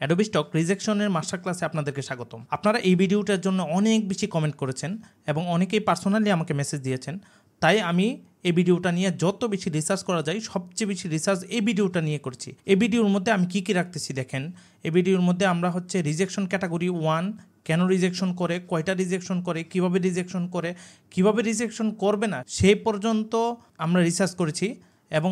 Adobe stock রিজেকশনের master ক্লাসে আপনাদেরকে স্বাগতম। আপনারা এই ভিডিওটার জন্য অনেক বেশি কমেন্ট করেছেন এবং অনেকেই পার্সোনালি আমাকে মেসেজ দিয়েছেন। তাই আমি এই ভিডিওটা নিয়ে যত বেশি রিসার্চ করা যায় সবচেয়ে বেশি রিসার্চ এই ভিডিওটা নিয়ে করছি। এই ভিডিওর মধ্যে আমি কী রাখতেছি দেখেন। এই ভিডিওর মধ্যে আমরা রিজেকশন ক্যাটাগরি 1 কেন রিজেকশন করে, কয়টা রিজেকশন করে, কিভাবে রিজেকশন করে, কিভাবে রিজেকশন করবে না সেই পর্যন্ত আমরা রিসার্চ করেছি। এবং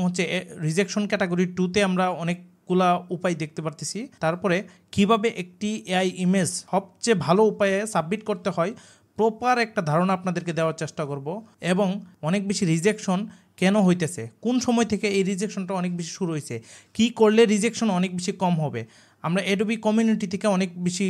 রিজেকশন ক্যাটাগরি 2তে আমরা অনেকগুলা উপায় দেখতে পারতেছি। তারপরে কিভাবে একটি এআই ইমেজ সবচেয়ে ভালো উপায়ে সাবমিট করতে হয় প্রপার একটা ধারণা আপনাদেরকে দেওয়ার চেষ্টা করব। এবং অনেক বেশি রিজেকশন কেন হইতেছে, কোন সময় থেকে এই রিজেকশনটা অনেক বেশি শুরু হয়েছে, কি করলে রিজেকশন অনেক বেশি কম হবে, আমরা অ্যাডোবি কমিউনিটি থেকে অনেক বেশি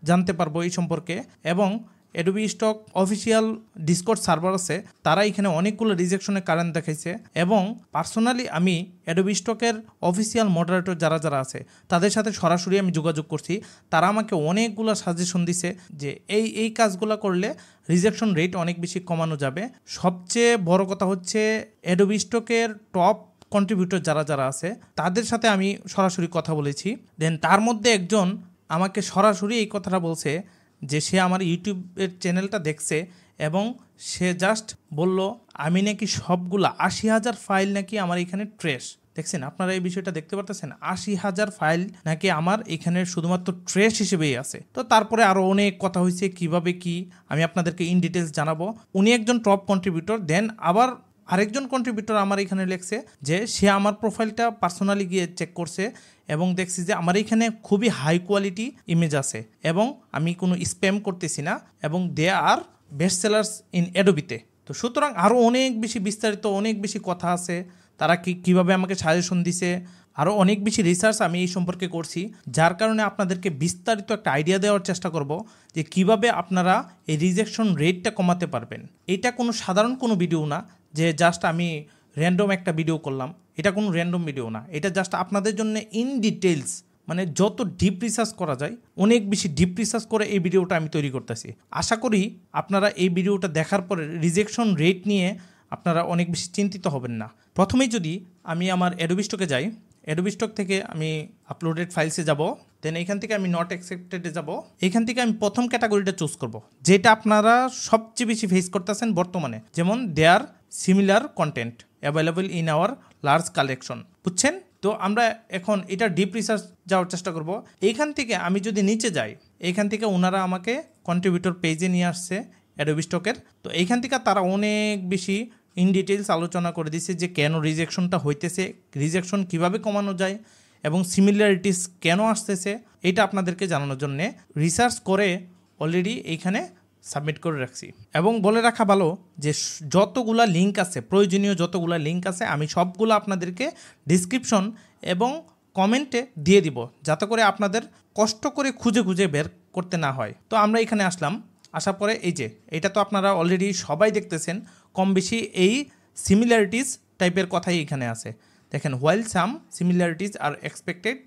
জানতে পারবো এই সম্পর্কে। এবং Adobe stock official Discord server আছে, তারা এখানে অনেকগুলো রিজেকশনের কারণ দেখাইছে। এবং পার্সোনালি আমি অ্যাডোবি স্টকের অফিসিয়াল মডারেটর যারা যারা আছে তাদের সাথে সরাসরি আমি যোগাযোগ করছি। তারা আমাকে অনেকগুলো সাজেশন দিছে যে এই কাজগুলো করলে রিজেকশন রেট অনেক বেশি কমানো যাবে। সবচেয়ে বড় কথা হচ্ছে অ্যাডোবি স্টকের টপ কন্ট্রিবিউটর যারা যারা আছে তাদের সাথে আমি সরাসরি কথা বলেছি। দেন তার মধ্যে একজন আমাকে সরাসরি এই কথাটা বলছে যে সে আমার ইউটিউবের চ্যানেলটা দেখছে এবং সে জাস্ট বলল আমি নাকি সবগুলা 80,000 ফাইল নাকি আমার এখানে ট্রেস। দেখছেন আপনারা এই বিষয়টা দেখতে পারতেছেন, 80,000 ফাইল নাকি আমার এখানে শুধুমাত্র ট্রেস হিসেবেই আছে। তো তারপরে আরও অনেক কথা হয়েছে কিভাবে কি আমি আপনাদেরকে ইন ডিটেলস জানাবো। উনি একজন টপ কন্ট্রিবিউটর। দেন আবার আরেকজন কন্ট্রিবিউটর আমার এখানে লেখছে যে সে আমার প্রোফাইলটা পার্সোনালি গিয়ে চেক করছে এবং দেখছি যে আমার এখানে খুবই হাই কোয়ালিটি ইমেজ আছে এবং আমি কোনো স্প্যাম করতেছি না এবং দে আর বেস্ট সেলার্স ইন অ্যাডোবিতে। তো সুতরাং আরও অনেক বেশি বিস্তারিত অনেক বেশি কথা আছে, তারা কীভাবে আমাকে সাজেশন দিছে, আরও অনেক বেশি রিসার্চ আমি এই সম্পর্কে করছি, যার কারণে আপনাদেরকে বিস্তারিত একটা আইডিয়া দেওয়ার চেষ্টা করব যে কিভাবে আপনারা এই রিজেকশন রেটটা কমাতে পারবেন। এটা কোনো সাধারণ কোনো ভিডিও না যে জাস্ট আমি র্যান্ডম একটা ভিডিও করলাম, এটা কোনো র্যান্ডম ভিডিও না। এটা জাস্ট আপনাদের জন্য ইন ডিটেলস, মানে যত ডিপ রিসার্চ করা যায় অনেক বেশি ডিপ রিসার্চ করে এই ভিডিওটা আমি তৈরি করতেছি। আশা করি আপনারা এই ভিডিওটা দেখার পরে রিজেকশন রেট নিয়ে আপনারা অনেক বেশি চিন্তিত হবেন না। প্রথমেই যদি আমি আমার অ্যাডোবি স্টকে যাই, অ্যাডোবি স্টক থেকে আমি আপলোডেড ফাইলসে যাব, দেন এখান থেকে আমি নট অ্যাকসেপ্টেডে যাব। এখান থেকে আমি প্রথম ক্যাটাগরিটা চুজ করব যেটা আপনারা সবচেয়ে বেশি ফেস করতেছেন বর্তমানে, যেমন there similar content available in our large collection. বুঝছেন? তো আমরা এখন এটা ডিপ রিসার্চ যাওয়ার চেষ্টা করব। এইখান থেকে আমি যদি নিচে যাই, এইখান থেকে ওনারা আমাকে কন্ট্রিবিউটর পেজে নিয়ে আসছে অ্যাডোবি স্টকের। তো এইখান থেকে তারা অনেক বেশি ইন ডিটেলস আলোচনা করে দিচ্ছে যে কেন রিজেকশনটা হইতেছে, রিজেকশন কিভাবে কমানো যায় এবং সিমিলারিটিস কেন আসতেছে, এটা আপনাদেরকে জানানোর জন্যে রিসার্চ করে অলরেডি এইখানে সাবমিট করে রাখছি। এবং বলে রাখা ভালো যে যতগুলা লিঙ্ক আছে, প্রয়োজনীয় যতগুলা লিঙ্ক আছে আমি সবগুলো আপনাদেরকে ডিসক্রিপশন এবং কমেন্টে দিয়ে দিব, যাতে করে আপনাদের কষ্ট করে খুঁজে খুঁজে বের করতে না হয়। তো আমরা এখানে আসলাম, আসার পরে এই যে এটা তো আপনারা অলরেডি সবাই দেখতেছেন, কম বেশি এই সিমিলারিটিস টাইপের কথাই এখানে আছে। দেখেন, while some similarities are expected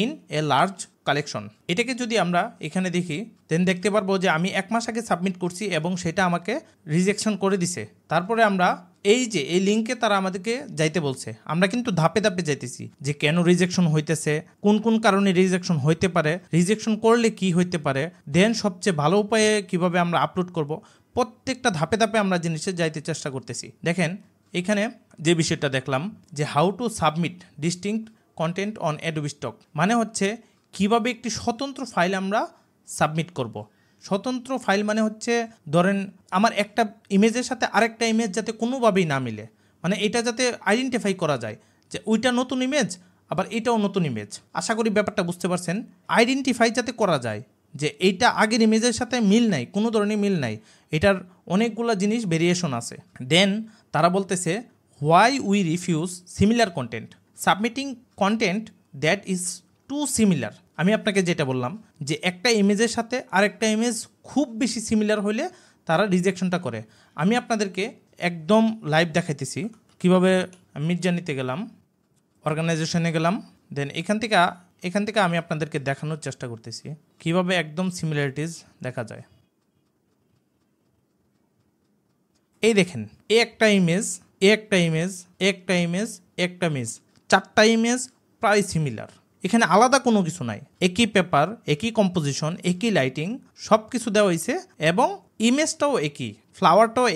in a large collection. এটাকে যদি আমরা এখানে দেখি দেন দেখতে পারবো যে আমি 1 মাস আগে সাবমিট করছি এবং সেটা আমাকে রিজেকশন করে দিছে। তারপরে আমরা এই যে এই লিঙ্কে তারা আমাদেরকে যাইতে বলছে, আমরা কিন্তু ধাপে ধাপে যাইতেছি যে কেন রিজেকশন হইতেছে, কোন কোন কারণে রিজেকশন হইতে পারে, রিজেকশন করলে কি হইতে পারে, দেন সবচেয়ে ভালো উপায়ে কিভাবে আমরা আপলোড করব, প্রত্যেকটা ধাপে ধাপে আমরা জিনিসে যাইতে চেষ্টা করতেছি। দেখেন এখানে যে বিষয়টা দেখলাম যে how to submit distinct content on Adobe stock, মানে হচ্ছে কিভাবে একটি স্বতন্ত্র ফাইল আমরা সাবমিট করব। স্বতন্ত্র ফাইল মানে হচ্ছে ধরেন আমার একটা ইমেজের সাথে আরেকটা ইমেজ যাতে কোনোভাবেই না মিলে, মানে এটা যাতে আইডেন্টিফাই করা যায় যে ওইটা নতুন ইমেজ আবার এটাও নতুন ইমেজ। আশা করি ব্যাপারটা বুঝতে পারছেন। আইডেন্টিফাই যাতে করা যায় যে এইটা আগের ইমেজের সাথে মিল নাই, কোনো ধরনের মিল নাই, এটার অনেকগুলো জিনিস ভেরিয়েশন আছে। দেন তারা বলতেছে why we refuse similar content, submitting content that is too similar. আমি আপনাকে যেটা বললাম যে একটা ইমেজের সাথে আরেকটা ইমেজ খুব বেশি সিমিলার হলে তারা রিজেকশনটা করে। আমি আপনাদেরকে একদম লাইভ দেখাইতেছি কীভাবে। মিডজার্নিতে গেলাম, অর্গানাইজেশনে গেলাম, দেন এখান থেকে আমি আপনাদেরকে দেখানোর চেষ্টা করতেছি কীভাবে একদম সিমিলারিটিস দেখা যায়। এই দেখেন, একটা ইমেজ, একটা ইমেজ, একটা ইমেজ, একটা ইমেজ, 4টা ইমেজ প্রায় সিমিলার। এখানে আলাদা কোনো কিছু নাই, একই পেপার, একই কম্পোজিশন, একই লাইটিং, সব কিছু দেওয়া হয়েছে এবং ইমেজটাও একই, ফ্লাওয়ারটাও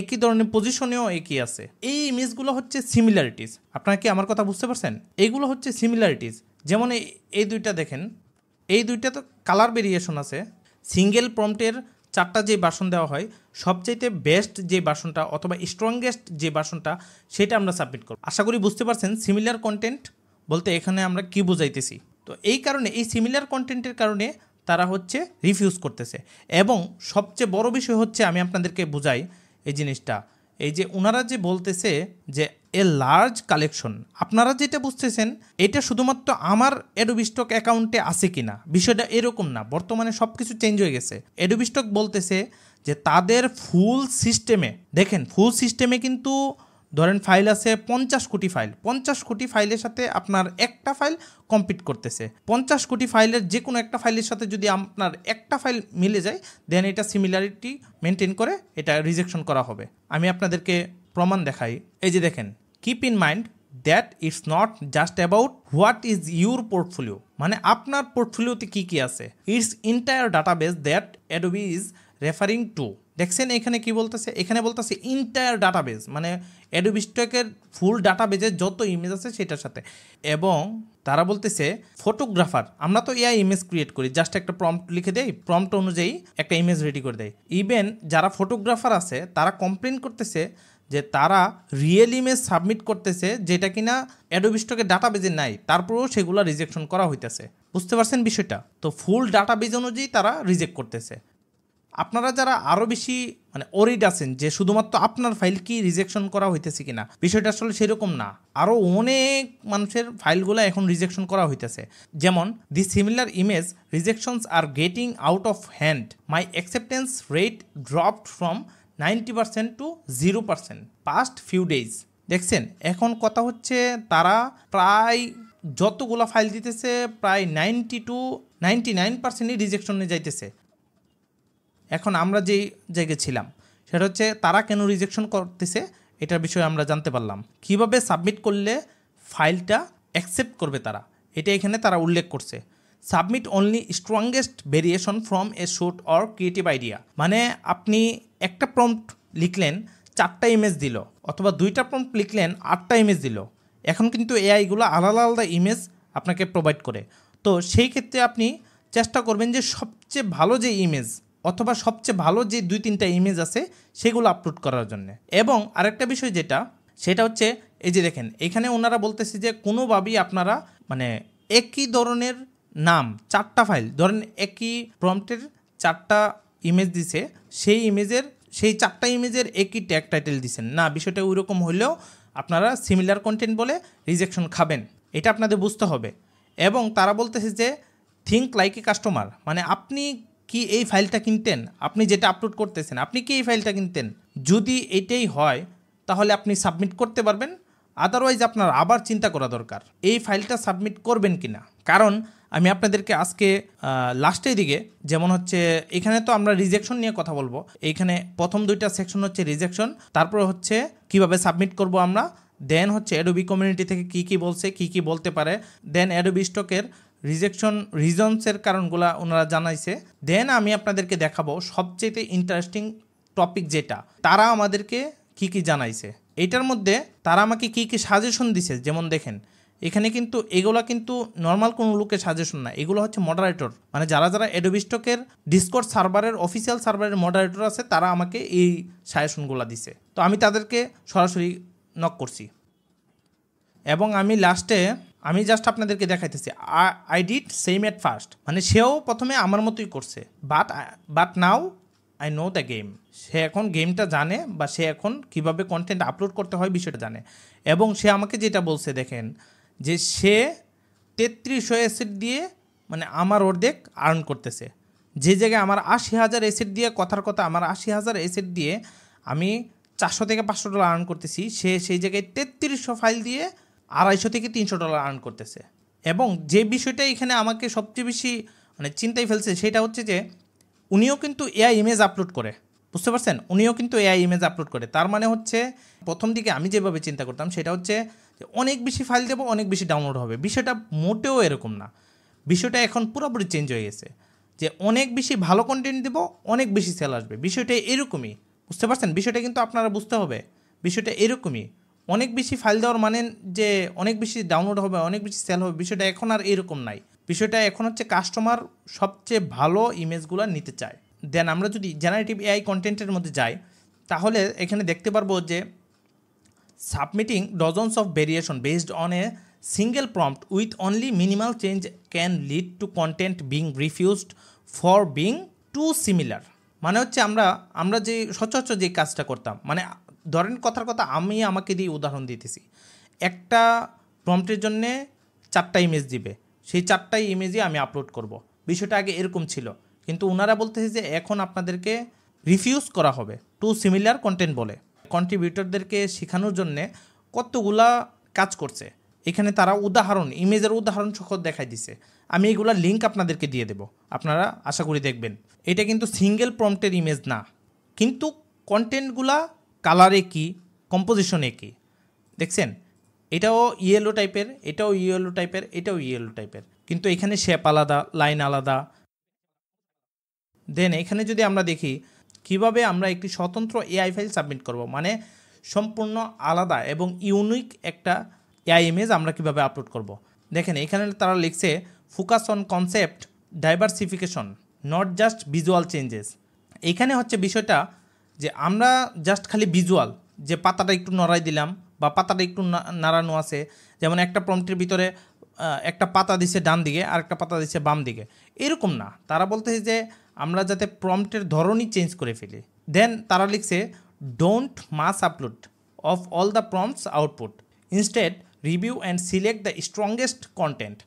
একই ধরনের পজিশনেও একই আছে। এই ইমেজগুলো হচ্ছে সিমিলারিটিস। আপনারা কি আমার কথা বুঝতে পারছেন? এইগুলো হচ্ছে সিমিলারিটিস। যেমন এই দুইটা দেখেন, এই দুইটা তো কালার ভেরিয়েশন আছে। সিঙ্গেল প্রম্পটের 4টা যে ভার্সন দেওয়া হয়, সবচাইতে বেস্ট যে ভার্সনটা অথবা স্ট্রংগেস্ট যে ভার্সনটা সেটা আমরা সাবমিট করব। আশা করি বুঝতে পারছেন সিমিলার কন্টেন্ট বলতে এখানে আমরা কি বুঝাইতেছি। তো এই কারণে এই সিমিলার কন্টেন্টের কারণে তারা হচ্ছে রিফিউজ করতেছে। এবং সবচেয়ে বড় বিষয় হচ্ছে আমি আপনাদেরকে বুঝাই এই জিনিসটা, এই যে ওনারা যে বলতেছে যে এ লার্জ কালেকশন, আপনারা যেটা বুঝতেছেন এটা শুধুমাত্র আমার অ্যাডোবি স্টক অ্যাকাউন্টে আছে কিনা, বিষয়টা এরকম না। বর্তমানে সব কিছু চেঞ্জ হয়ে গেছে। অ্যাডোবি স্টক বলতেছে যে তাদের ফুল সিস্টেমে, দেখেন ফুল সিস্টেমে কিন্তু ধরেন ফাইল আছে 50 কোটি ফাইল, 50 কোটি ফাইলের সাথে আপনার একটা ফাইল কম্পিট করতেছে। 50 কোটি ফাইলের যে কোনো একটা ফাইলের সাথে যদি আপনার একটা ফাইল মিলে যায়, দেন এটা সিমিলারিটি মেনটেন করে এটা রিজেকশন করা হবে। আমি আপনাদেরকে প্রমাণ দেখাই। এই যে দেখেন, keep in mind that it's not just about what is your portfolio, মানে আপনার পোর্টফোলিওতে কী কী আছে, it's entire database that Adobe is referring two. দেখছেন এখানে কি বলতেছে, এখানে বলতেছে ইন্টায়ার ডাটাবেস, মানে অ্যাডোবি স্টকের ফুল ডাটাবেজের যত ইমেজ আছে সেটার সাথে। এবং তারা বলতেছে ফটোগ্রাফার, আমরা তো এআই ইমেজ ক্রিয়েট করি, জাস্ট একটা প্রম্পট লিখে দেই, প্রম্পট অনুযায়ী একটা ইমেজ রেডি করে দেয়। ইভেন যারা ফটোগ্রাফার আছে তারা কমপ্লেন করতেছে যে তারা রিয়েল ইমেজ সাবমিট করতেছে যেটা কিনা অ্যাডোবি স্টকের ডাটাবেজে নাই, তারপরেও সেগুলো রিজেকশন করা হইতেছে। বুঝতে পারছেন বিষয়টা? তো ফুল ডাটাবেজ অনুযায়ী তারা রিজেক্ট করতেছে। আপনারা যারা আরও বেশি মানে ওরিড আছেন যে শুধুমাত্র আপনার ফাইল কি রিজেকশন করা হইতেছে কিনা, বিষয়টা আসলে সেরকম না। আরও অনেক মানুষের ফাইলগুলো এখন রিজেকশন করা হইতেছে। যেমন the similar image rejections are getting out of hand, my acceptance rate dropped from 90% to 0% past few days. দেখছেন এখন কথা হচ্ছে তারা প্রায় যতগুলো ফাইল দিতেছে প্রায় 90 to 99%ই রিজেকশনে যাইতেছে। এখন আমরা যেই জায়গায় ছিলাম সেটা হচ্ছে তারা কেন রিজেকশন করতেছে এটার বিষয়ে আমরা জানতে পারলাম। কিভাবে সাবমিট করলে ফাইলটা অ্যাকসেপ্ট করবে তারা, এটা এখানে তারা উল্লেখ করছে। Submit only strongest variation from a shoot or creative idea, মানে আপনি একটা প্রম্পট লিখলেন 4টা ইমেজ দিল, অথবা 2টা প্রম্পট লিখলেন 8টা ইমেজ দিল। এখন কিন্তু এআইগুলো আলাদা আলাদা ইমেজ আপনাকে প্রোভাইড করে। তো সেই ক্ষেত্রে আপনি চেষ্টা করবেন যে সবচেয়ে ভালো যে ইমেজ অথবা সবচেয়ে ভালো যে 2-3টা ইমেজ আছে সেগুলো আপলোড করার জন্য। এবং আরেকটা বিষয় যেটা সেটা হচ্ছে এই যে দেখেন এখানে ওনারা বলতেছে যে কোনোভাবেই আপনারা মানে একই ধরনের নাম 4টা ফাইল, ধরেন একই প্রম্পটের 4টা ইমেজ দিছে, সেই 4টা ইমেজের একই ট্যাগ টাইটেল দিছেন না, বিষয়টা ওইরকম হলেও আপনারা সিমিলার কন্টেন্ট বলে রিজেকশন খাবেন, এটা আপনাদের বুঝতে হবে। এবং তারা বলতেছে যে থিঙ্ক লাইক এ কাস্টমার, মানে আপনি কি এই ফাইলটা কিনতেন, আপনি যেটা আপলোড করতেছেন আপনি কি এই ফাইলটা কিনতেন? যদি এটাই হয় তাহলে আপনি সাবমিট করতে পারবেন, আদারওয়াইজ আপনার আবার চিন্তা করা দরকার এই ফাইলটা সাবমিট করবেন কি না। কারণ আমি আপনাদেরকে আজকে লাস্টের দিকে যেমন হচ্ছে এখানে তো আমরা রিজেকশন নিয়ে কথা বলবো, এইখানে প্রথম 2টা সেকশন হচ্ছে রিজেকশন, তারপর হচ্ছে কিভাবে সাবমিট করব আমরা, দেন হচ্ছে অ্যাডোবি কমিউনিটি থেকে কি বলছে কি বলতে পারে, দেন অ্যাডোবি স্টকের রিজেকশন রিজনসের কারণগুলো ওনারা জানাইছে, দেন আমি আপনাদেরকে দেখাবো সবচেয়ে ইন্টারেস্টিং টপিক যেটা তারা আমাদেরকে কি জানাইছে। এটার মধ্যে তারা আমাকে কি সাজেশন দিছে, যেমন দেখেন এখানে কিন্তু এগুলা কিন্তু নর্মাল কোনো লোকের সাজেশন না, এগুলো হচ্ছে মডারেটর, মানে যারা অ্যাডোবি স্টকের ডিসকর্ড সার্ভারের অফিসিয়াল সার্ভারের মডারেটর আছে তারা আমাকে এই সাজেশনগুলো দিছে। তো আমি তাদেরকে সরাসরি নক করছি এবং আমি লাস্টে আমি জাস্ট আপনাদেরকে দেখাইতেছি I did same at first, মানে সেও প্রথমে আমার মতোই করছে, but now I know the game. সে এখন গেমটা জানে বা সে এখন কীভাবে কন্টেন্ট আপলোড করতে হয় বিষয়টা জানে। এবং সে আমাকে যেটা বলছে দেখেন যে সে 3300 এসেট দিয়ে মানে আমার অর্ধেক আর্ন করতেছে, যে জায়গায় আমার 80,000 এসেট দিয়ে কথার কথা আমার 80,000 এসেট দিয়ে আমি $400 থেকে $500 আর্ন করতেছি, সে সেই জায়গায় 3300 ফাইল দিয়ে $250 থেকে $300 আর্ন করতেছে। এবং যে বিষয়টা এখানে আমাকে সবচেয়ে বেশি মানে চিন্তায় ফেলছে সেটা হচ্ছে যে উনিও কিন্তু এআই ইমেজ আপলোড করে, বুঝতে পারছেন, উনিও কিন্তু এআই ইমেজ আপলোড করে। তার মানে হচ্ছে প্রথম দিকে আমি যেভাবে চিন্তা করতাম সেটা হচ্ছে অনেক বেশি ফাইল দেবো, অনেক বেশি ডাউনলোড হবে। বিষয়টা মোটেও এরকম না। বিষয়টা এখন পুরোপুরি চেঞ্জ হয়ে গেছে যে অনেক বেশি ভালো কন্টেন্ট দেবো, অনেক বেশি সেল আসবে। বিষয়টা এরকমই, বুঝতে পারছেন? বিষয়টা কিন্তু আপনারা বুঝতে হবে, বিষয়টা এরকমই। অনেক বেশি ফাইল দেওয়ার মানে যে অনেক বেশি ডাউনলোড হবে, অনেক বেশি সেল হবে, বিষয়টা এখন আর এরকম নাই। বিষয়টা এখন হচ্ছে কাস্টমার সবচেয়ে ভালো ইমেজগুলো নিতে চায়। দেন আমরা যদি জেনারেটিভ এআই কন্টেন্টের মধ্যে যাই, তাহলে এখানে দেখতে পারবো যে submitting dozens of variation based on a single prompt with only minimal change can lead to content being refused for being too similar. মানে হচ্ছে আমরা যে সচরাচর যে কাজটা করতাম, মানে ধরেন কথার কথা আমি আমাকে দিয়ে উদাহরণ দিতেছি, একটা প্রম্পটের জন্যে 4টা ইমেজ দিবে, সেই 4টাই ইমেজই আমি আপলোড করব। বিষয়টা আগে এরকম ছিল, কিন্তু ওনারা বলতেছে যে এখন আপনাদেরকে রিফিউজ করা হবে টু সিমিলার কন্টেন্ট বলে। কন্ট্রিবিউটরদেরকে শেখানোর জন্যে কতগুলা কাজ করছে, এখানে তারা উদাহরণ, ইমেজের উদাহরণ সহ দেখাই দিছে। আমি এগুলার লিঙ্ক আপনাদেরকে দিয়ে দেব, আপনারা আশা করি দেখবেন। এটা কিন্তু সিঙ্গেল প্রম্পটের ইমেজ না, কিন্তু কন্টেন্টগুলা কালারে কি, কম্পোজিশনে কি, দেখছেন? এটাও ইয়েলো টাইপের, এটাও ইয়েলো টাইপের, এটাও ইয়েলো টাইপের, কিন্তু এখানে শেপ আলাদা, লাইন আলাদা। দেন এখানে যদি আমরা দেখি কিভাবে আমরা একটি স্বতন্ত্র এআই ফাইল সাবমিট করব, মানে সম্পূর্ণ আলাদা এবং ইউনিক একটা এআই ইমেজ আমরা কিভাবে আপলোড করব। দেখেন এখানে তারা লিখছে focus on concept diversification, not just visual changes. এখানে হচ্ছে বিষয়টা যে আমরা জাস্ট খালি ভিজুয়াল, যে পাতাটা একটু নড়াই দিলাম বা পাতাটা একটু নাড়ানো আছে, যেমন একটা প্রম্পটের ভিতরে একটা পাতা দিছে ডান দিকে আর একটা পাতা দিছে বাম দিকে, এরকম না। তারা বলতেছে যে আমরা যাতে প্রম্পটের ধরনই চেঞ্জ করে ফেলি। দেন তারা লিখছে don't mass upload of all the prompts output, instead review and select the strongest content.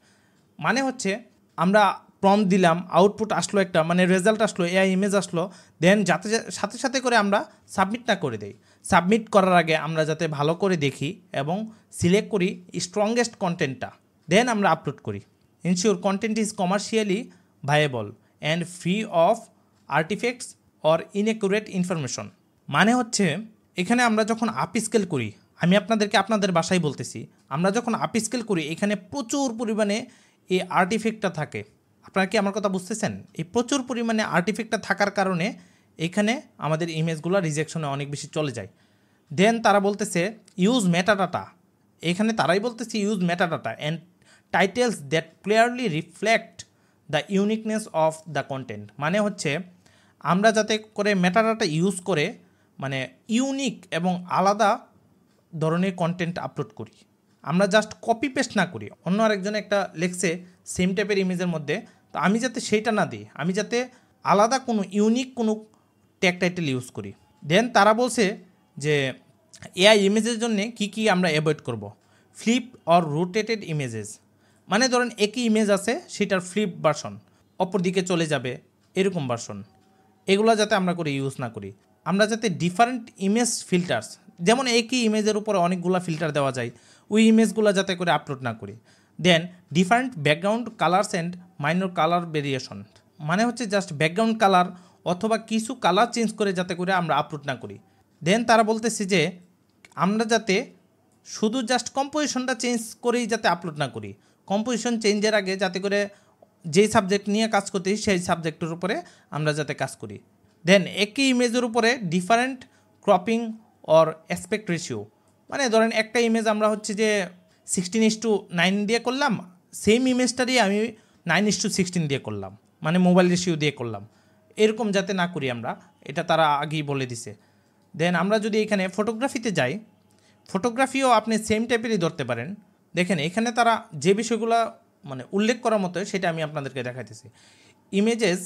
মানে হচ্ছে আমরা প্রম্পট দিলাম, আউটপুট আসলো একটা, মানে রেজাল্ট আসলো, এআই ইমেজ আসলো, দেন যাতে সাথে সাথে করে আমরা সাবমিট না করে দেই। সাবমিট করার আগে আমরা যাতে ভালো করে দেখি এবং সিলেক্ট করি স্ট্রংগেস্ট কন্টেন্টটা, দেন আমরা আপলোড করি। Ensure content is commercially viable and free of artifacts or inaccurate information. মানে হচ্ছে এখানে আমরা যখন আপ স্কেল করি, আমি আপনাদেরকে আপনাদের বাসায় বলতেছি, আমরা যখন আপ স্কেল করি এখানে প্রচুর পরিমাণে এই আর্টিফ্যাক্টটা থাকে। আপনারা কি আমার কথা বুঝতেছেন? এই প্রচুর পরিমাণে আর্টিফ্যাক্টটা থাকার কারণে এখানে আমাদের ইমেজগুলো রিজেকশনে অনেক বেশি চলে যায়। দেন তারা বলতেছে ইউজ মেটাডাটা, এখানে তারাই বলতেছে use metadata and titles that clearly reflect the uniqueness of the content. মানে হচ্ছে আমরা যাতে করে মেটাডাটা ইউজ করে মানে ইউনিক এবং আলাদা ধরনের কন্টেন্ট আপলোড করি, আমরা জাস্ট কপি পেস্ট না করি। অন্য আরেকজন একটা লেখছে সেম টাইপের ইমেজের মধ্যে, তো আমি যাতে সেইটা না দিই, আমি যাতে আলাদা কোনো ইউনিক কোনো ট্যাগ টাইটেল ইউজ করি। দেন তারা বলছে যে এআই ইমেজের জন্য কি আমরা অ্যাভয়েড করব। ফ্লিপ অর রোটেটেড ইমেজেস, মানে ধরেন একই ইমেজ আছে সেটার ফ্লিপ ভার্সন, অপর দিকে চলে যাবে এরকম ভার্সন, এগুলো যাতে আমরা করে ইউজ না করি। আমরা যাতে ডিফারেন্ট ইমেজ ফিল্টার্স, যেমন একই ইমেজের উপরে অনেকগুলো ফিল্টার দেওয়া যায়, ওই ইমেজগুলো যাতে করে আপলোড না করি। Then different background colours and minor colour variation, মানে হচ্ছে জাস্ট ব্যাকগ্রাউন্ড কালার অথবা কিছু কালার চেঞ্জ করে যাতে করে আমরা আপলোড না করি। দেন তারা বলতেছে যে আমরা যাতে শুধু জাস্ট কম্পোজিশনটা চেঞ্জ করেই যাতে আপলোড না করি, কম্পোজিশন চেঞ্জের আগে যাতে করে যেই সাবজেক্ট নিয়ে কাজ করতেছি সেই সাবজেক্টের উপরে আমরা যাতে কাজ করি। দেন একই ইমেজের উপরে different cropping or aspect ratio, মানে ধরেন একটা ইমেজ আমরা হচ্ছে যে 16:9 দিয়ে করলাম, সেম ইমেজটারই আমি 9:16 দিয়ে করলাম, মানে মোবাইল রেশিও দিয়ে করলাম, এরকম যাতে না করি আমরা, এটা তারা আগেই বলে দিছে। দেন আমরা যদি এখানে ফটোগ্রাফিতে যাই, ফটোগ্রাফিও আপনি সেম টাইপেরই ধরতে পারেন। দেখেন এখানে তারা যে বিষয়গুলো মানে উল্লেখ করার মতো সেটা আমি আপনাদেরকে দেখাইতেছি। Images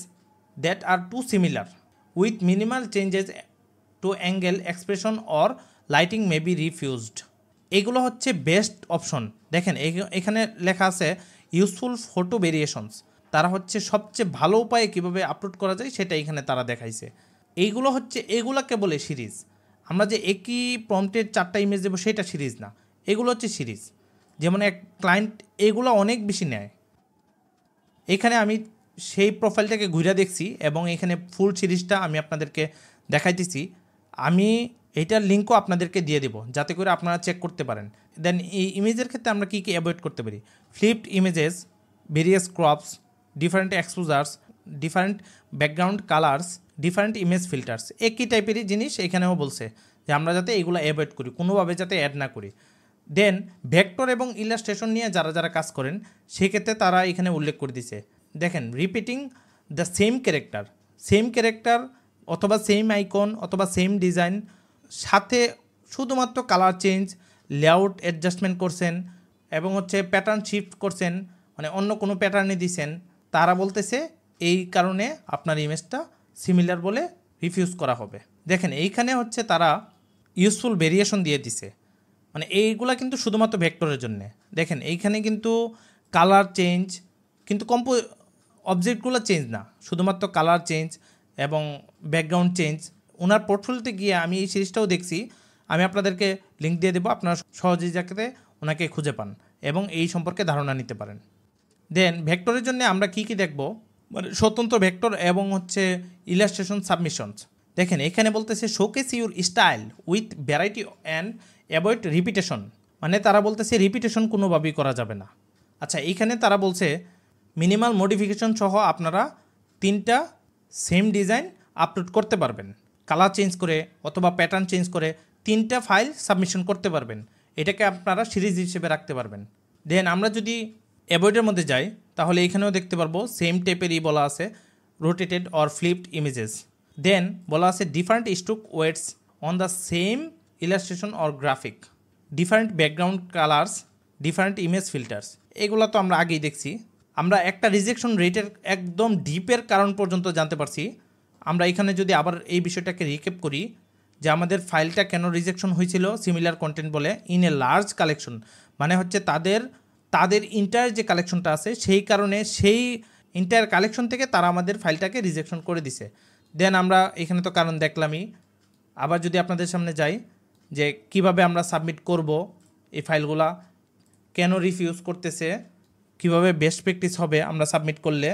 that are too similar with minimal changes to angle expression or lighting may be refused, এগুলো হচ্ছে বেস্ট অপশন। দেখেন এখানে লেখা আছে ইউজফুল ফটো ভেরিয়েশনস, তারা হচ্ছে সবচেয়ে ভালো উপায়ে কীভাবে আপলোড করা যায় সেটা এখানে তারা দেখাইছে। এইগুলো হচ্ছে এগুলোকে বলে সিরিজ। আমরা যে একই প্রম্পটের 4টা ইমেজ দেবো সেটা সিরিজ না, এগুলো হচ্ছে সিরিজ। যেমন এক ক্লায়েন্ট এগুলো অনেক বেশি নেয়, এখানে আমি সেই প্রোফাইলটাকে ঘুরে দেখছি এবং এখানে ফুল সিরিজটা আমি আপনাদেরকে দেখাইতেছি। আমি এইটার লিঙ্কও আপনাদেরকে দিয়ে দেবো যাতে করে আপনারা চেক করতে পারেন। দেন এই ইমেজের ক্ষেত্রে আমরা কী কী অ্যাভয়েড করতে পারি, flipped images, various crops, different exposures, different background colours, different image filters, একই টাইপেরই জিনিস এখানেও বলছে যে আমরা যাতে এগুলো অ্যাভয়েড করি, কোনোভাবে যাতে অ্যাড না করি। দেন ভেক্টর এবং ইলাস্ট্রেশন নিয়ে যারা যারা কাজ করেন সেক্ষেত্রে তারা এখানে উল্লেখ করে দিছে, দেখেন রিপিটিং দ্য সেম ক্যারেক্টার অথবা সেম আইকন অথবা সেম ডিজাইন, সাথে শুধুমাত্র কালার চেঞ্জ, লেআউট অ্যাডজাস্টমেন্ট করছেন এবং হচ্ছে প্যাটার্ন শিফট করছেন, মানে অন্য কোনো প্যাটার্নে দিছেন, তারা বলতেছে এই কারণে আপনার ইমেজটা সিমিলার বলে রিফিউজ করা হবে। দেখেন এইখানে হচ্ছে তারা ইউজফুল ভেরিয়েশন দিয়ে দিছে, মানে এইগুলা কিন্তু শুধুমাত্র ভেক্টরের জন্য। দেখেন এইখানে কিন্তু কালার চেঞ্জ, কিন্তু অবজেক্টগুলো চেঞ্জ না, শুধুমাত্র কালার চেঞ্জ এবং ব্যাকগ্রাউন্ড চেঞ্জ। ওনার পোর্টফোলিওতে গিয়ে আমি এই সিরিজটাও দেখছি, আমি আপনাদেরকে লিঙ্ক দিয়ে দেবো, আপনারা সহজেই যাতে ওনাকে খুঁজে পান এবং এই সম্পর্কে ধারণা নিতে পারেন। দেন ভেক্টরের জন্য আমরা কি কি দেখব, মানে স্বতন্ত্র ভেক্টর এবং হচ্ছে ইলাস্ট্রেশন সাবমিশনস। দেখেন এখানে বলতেছে showcase your style with variety and avoid repetition, মানে তারা বলতেছে রিপিটেশন কোনোভাবেই করা যাবে না। আচ্ছা এইখানে তারা বলছে মিনিমাল মডিফিকেশন সহ আপনারা 3টা সেম ডিজাইন আপলোড করতে পারবেন, কালার চেঞ্জ করে অথবা প্যাটার্ন চেঞ্জ করে 3টা ফাইল সাবমিশন করতে পারবেন, এটাকে আপনারা সিরিজ হিসেবে রাখতে পারবেন। দেন আমরা যদি অ্যাভয়েডের মধ্যে যাই তাহলে এখানেও দেখতে পারবো সেম টাইপেরই বলা আছে rotated or flipped images. Then বলা আছে different stroke weights on the same illustration or graphic, different background colours, different image filters. এগুলো তো আমরা আগেই দেখছি। আমরা একটা রিজেকশন রেটের একদম ডিপের কারণ পর্যন্ত জানতে পারছি। আমরা এখানে যদি আবার এই বিষয়টাকে রিক্যাপ করি যে আমাদের ফাইলটা কেন রিজেকশন হয়েছিল সিমিলার কন্টেন্ট বলে ইন এ লার্জ কালেকশন, মানে হচ্ছে তাদের ইন্টায়ার যে কালেকশনটা আছে সেই কারণে সেই ইন্টায়ার কালেকশন থেকে তারা আমাদের ফাইলটাকে রিজেকশন করে দিছে। দেন আমরা এখানে তো কারণ দেখলামই, আবার যদি আপনাদের সামনে যাই যে কিভাবে আমরা সাবমিট করব এই ফাইলগুলা, কেন রিফিউজ করতেছে, কিভাবে বেস্ট প্র্যাকটিস হবে আমরা সাবমিট করলে।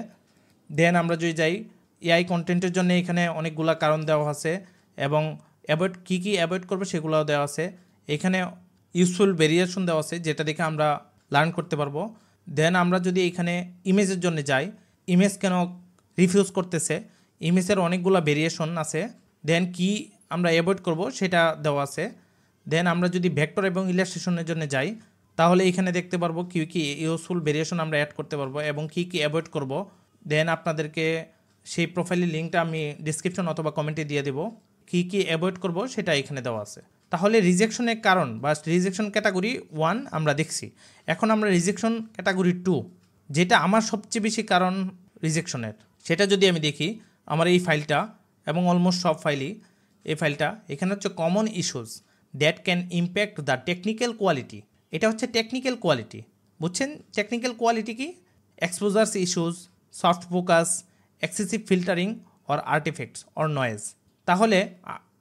দেন আমরা যদি যাই এআই কন্টেন্টের জন্য এখানে অনেকগুলা কারণ দেওয়া আছে এবং অ্যাভয়েড কী অ্যাভয়েড করবে সেগুলোও দেওয়া আছে। এখানে ইউজফুল ভেরিয়েশন দেওয়া আছে যেটা দেখে আমরা লার্ন করতে পারবো। দেন আমরা যদি এখানে ইমেজের জন্য যাই, ইমেজ কেন রিফিউজ করতেছে, ইমেজের অনেকগুলো ভেরিয়েশন আছে। দেন কি আমরা অ্যাভয়েড করব সেটা দেওয়া আছে। দেন আমরা যদি ভেক্টর এবং ইলাস্ট্রেশনের জন্য যাই তাহলে এখানে দেখতে পারবো কি ইউজফুল ভেরিয়েশন আমরা অ্যাড করতে পারবো এবং কি অ্যাভয়েড করব। দেন আপনাদেরকে সেই প্রোফাইলের লিঙ্কটা আমি ডিসক্রিপশন অথবা কমেন্টে দিয়ে দেবো, কি অ্যাভয়েড করব সেটা এখানে দেওয়া আছে। তাহলে রিজেকশনের কারণ বা রিজেকশন ক্যাটাগরি 1 আমরা দেখছি। এখন আমরা রিজেকশন ক্যাটাগরি 2, যেটা আমার সবচেয়ে বেশি কারণ রিজেকশনের, সেটা যদি আমি দেখি আমার এই ফাইলটা এবং অলমোস্ট সব ফাইলই এই ফাইলটা, এখানে হচ্ছে common issues that can impact the technical quality. এটা হচ্ছে টেকনিক্যাল কোয়ালিটি, বুঝছেন টেকনিক্যাল কোয়ালিটি কি? Exposures issues, soft focus, excessive filtering or artifacts or noise. তাহলে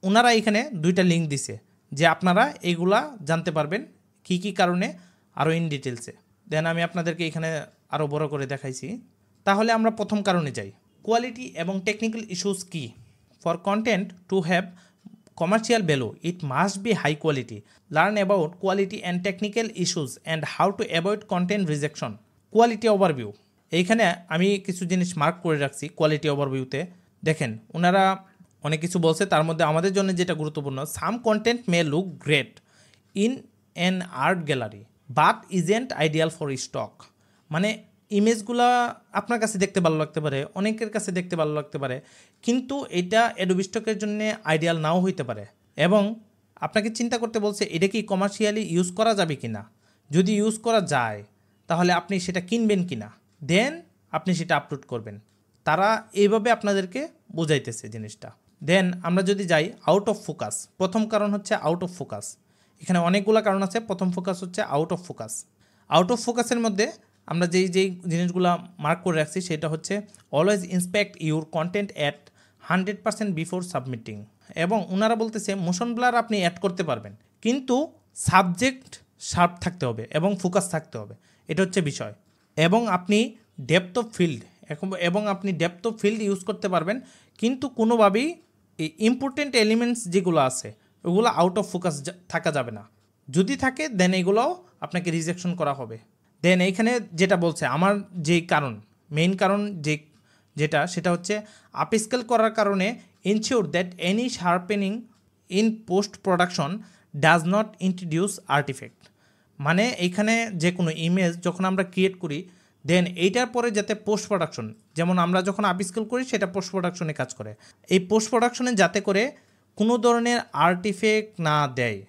ওনারা এখানে 2টা লিঙ্ক দিছে যে আপনারা এইগুলা জানতে পারবেন কি কারণে আরও ইন ডিটেলসে। দেন আমি আপনাদেরকে এখানে আরও বড় করে দেখাইছি। তাহলে আমরা প্রথম কারণে যাই, কোয়ালিটি এবং টেকনিক্যাল ইস্যুস কি। For content to have commercial value it must be high quality. Learn about quality and technical issues and how to avoid content rejection. Quality overview, এইখানে আমি কিছু জিনিস মার্ক করে রাখছি কোয়ালিটি ওভারভিউতে। দেখেন ওনারা অনেক কিছু বলছে, তার মধ্যে আমাদের জন্য যেটা গুরুত্বপূর্ণ, some content may look great in an art gallery but isn't ideal for stock. মানে ইমেজগুলো আপনার কাছে দেখতে ভালো লাগতে পারে, অনেকের কাছে দেখতে ভালো লাগতে পারে, কিন্তু এটা অ্যাডোবি স্টকের জন্য আইডিয়াল নাও হইতে পারে। এবং আপনাকে চিন্তা করতে বলছে এটা কি কমার্শিয়ালি ইউজ করা যাবে কি না। যদি ইউজ করা যায় তাহলে আপনি সেটা কিনবেন কি না, দেন আপনি সেটা আপলোড করবেন। তারা এইভাবে আপনাদেরকে বোঝাইতেছে জিনিসটা। দেন আমরা যদি যাই আউট অফ ফোকাস, প্রথম কারণ হচ্ছে আউট অফ ফোকাস। এখানে অনেকগুলো কারণ আছে, প্রথম ফোকাস হচ্ছে out of focus. Out of ফোকাসের মধ্যে আমরা যেই জিনিসগুলো মার্ক করে রাখছি সেটা হচ্ছে always inspect your content at 100% before submitting. এবং ওনারা বলতেছে মোশন ব্লার আপনি অ্যাড করতে পারবেন, কিন্তু সাবজেক্ট শার্প থাকতে হবে এবং ফোকাস থাকতে হবে, এটা হচ্ছে বিষয়। এবং আপনি ডেপথ অফ ফিল্ড ইউজ করতে পারবেন, কিন্তু কোনোভাবেই এই ইম্পর্টেন্ট এলিমেন্টস যেগুলো আছে ওগুলো আউট অফ ফোকাস থাকা যাবে না। যদি থাকে দেন এগুলোও আপনাকে রিজেকশন করা হবে। দেন এইখানে যেটা বলছে আমার যেই কারণ, মেইন কারণ সেটা হচ্ছে আপস্কেল করার কারণে ensure that any sharpening in post production does not introduce artifact. মানে এইখানে যে কোনো ইমেজ যখন আমরা ক্রিয়েট করি দেন এইটার পরে যাতে পোস্ট প্রোডাকশন, যেমন আমরা যখন আপস্কেল করি সেটা পোস্ট প্রোডাকশনে কাজ করে, এই পোস্ট প্রোডাকশনে যাতে করে কোনো ধরনের আর্টিফ্যাক্ট না দেয়।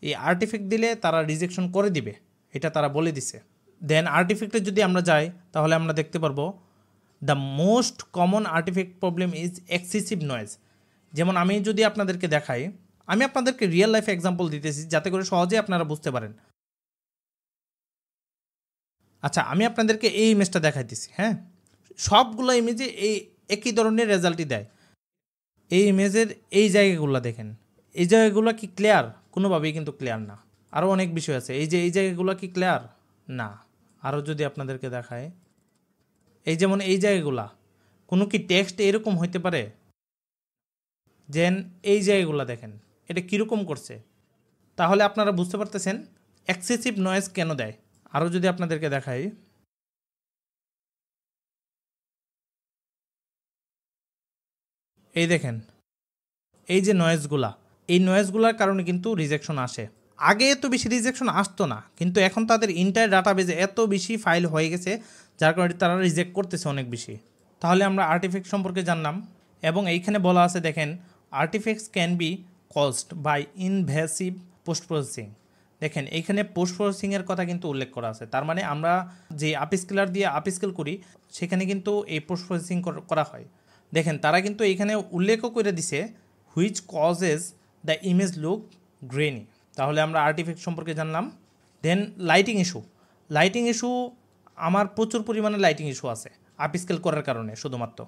এই আর্টিফ্যাক্ট দিলে তারা রিজেকশন করে দিবে, এটা তারা বলে দিছে। দেন আর্টিফ্যাক্টে যদি আমরা যাই তাহলে আমরা দেখতে পারবো the most common artifact problem is excessive noise. যেমন আমি যদি আপনাদেরকে দেখাই, আমি আপনাদেরকে রিয়েল লাইফ এক্সাম্পল দিতেছি যাতে করে সহজে আপনারা বুঝতে পারেন। আচ্ছা, আমি আপনাদেরকে এই ইমেজটা দেখাইতেছি। হ্যাঁ, সবগুলো ইমেজে এই একই ধরনের রেজাল্টই দেয়। এই ইমেজের এই জায়গাগুলো দেখেন, এই জায়গাগুলো কি ক্লিয়ার? কোনোভাবেই কিন্তু ক্লিয়ার না। আরও অনেক বিষয় আছে। এই জায়গাগুলো কি ক্লিয়ার? না। আরও যদি আপনাদেরকে দেখায়, যেমন এই জায়গাগুলা, কোনো কি টেক্সট এরকম হইতে পারে? যেন এই জায়গাগুলো দেখেন, এটা কীরকম করছে। তাহলে আপনারা বুঝতে পারতেছেন এক্সেসিভ নয়েজ কেন দেয়। আরও যদি আপনাদেরকে দেখাই, এই দেখেন এই যে নয়েজগুলা, এই নয়েজগুলার কারণে কিন্তু রিজেকশন আসে। আগে এত বেশি রিজেকশন আসতো না, কিন্তু এখন তাদের ইন্টার ডাটাবেজে এত বেশি ফাইল হয়ে গেছে যার কারণে তারা রিজেক্ট করতেছে অনেক বেশি। তাহলে আমরা আর্টিফ্যাক্ট সম্পর্কে জানলাম, এবং এইখানে বলা আছে দেখেন artifacts can be caused by invasive post processing. দেখেন এইখানে পোস্ট প্রসেসিংয়ের কথা কিন্তু উল্লেখ করা আছে। তার মানে আমরা যে আপস্কেলার দিয়ে আপস্কেল করি সেখানে কিন্তু এই পোস্ট প্রসেসিং করা হয়। দেখেন তারা কিন্তু এইখানে উল্লেখও করে দিছে which causes the image look গ্রেনি। তাহলে আমরা আর্টিফ্যাক্ট সম্পর্কে জানলাম। দেন লাইটিং ইস্যু আমার প্রচুর পরিমাণে লাইটিং ইস্যু আছে আপস্কেল করার কারণে শুধুমাত্র।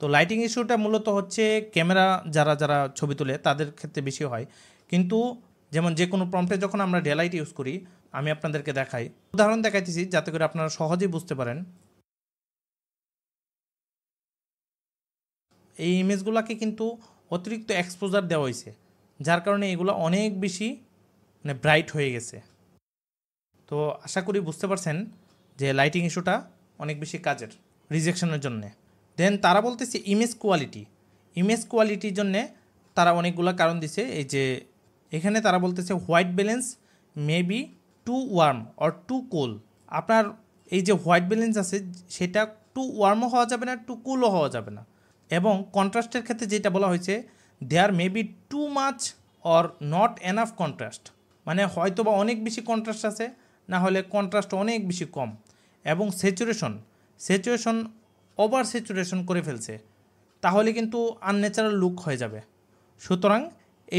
তো লাইটিং ইস্যুটা মূলত হচ্ছে ক্যামেরা যারা ছবি তোলে তাদের ক্ষেত্রে বেশি হয়, কিন্তু যেমন যে কোনো প্রম্পটে যখন আমরা ডে লাইট ইউজ করি, আমি আপনাদেরকে দেখাই, উদাহরণ দেখাইতেছি যাতে করে আপনারা সহজেই বুঝতে পারেন। এই ইমেজগুলোকে কিন্তু অতিরিক্ত এক্সপোজার দেওয়া হয়েছে, যার কারণে এগুলো অনেক বেশি ব্রাইট হয়ে গেছে। তো আশা করি বুঝতে পারছেন যে লাইটিং ইস্যুটা অনেক বেশি কাজের রিজেকশনের জন্যে। দেন তারা বলতেছে ইমেজ কোয়ালিটির জন্যে তারা অনেকগুলো কারণ দিছে। এই যে এখানে তারা বলতেছে white balance may be too warm or too cool. আপনার এই যে হোয়াইট ব্যালেন্স আছে সেটা টু ওয়ার্মও হওয়া যাবে না, টু কুলও হওয়া যাবে না। এবং কন্ট্রাস্টের ক্ষেত্রে যেটা বলা হয়েছে there may be too much or not enough contrast, মানে হয়তো বা অনেক বেশি কন্ট্রাস্ট আছে, না হলে কন্ট্রাস্ট অনেক বেশি কম। এবং স্যাচুরেশন ওভার স্যাচুরেশন করে ফেলছে, তাহলে কিন্তু আনন্যাচারাল লুক হয়ে যাবে। সুতরাং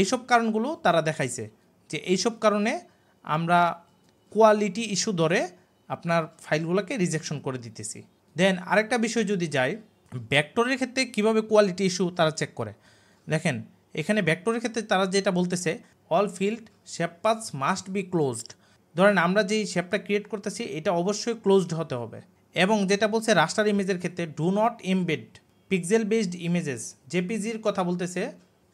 এইসব কারণগুলো তারা দেখাইছে যে এইসব কারণে আমরা কোয়ালিটি ইস্যু ধরে আপনার ফাইলগুলোকে রিজেকশন করে দিতেছি। দেন আরেকটা বিষয় যদি যাই, ভেক্টরের ক্ষেত্রে কিভাবে কোয়ালিটি ইস্যু তারা চেক করে। দেখেন এখানে ভেক্টরের ক্ষেত্রে তারা যেটা বলতেছে all field shape paths must be closed. ধরেন আমরা যেই শেপটা ক্রিয়েট করতেছি এটা অবশ্যই ক্লোজড হতে হবে। এবং যেটা বলছে রাস্টার ইমেজের ক্ষেত্রে do not embed pixel based images, জেপিজির কথা বলতেছে,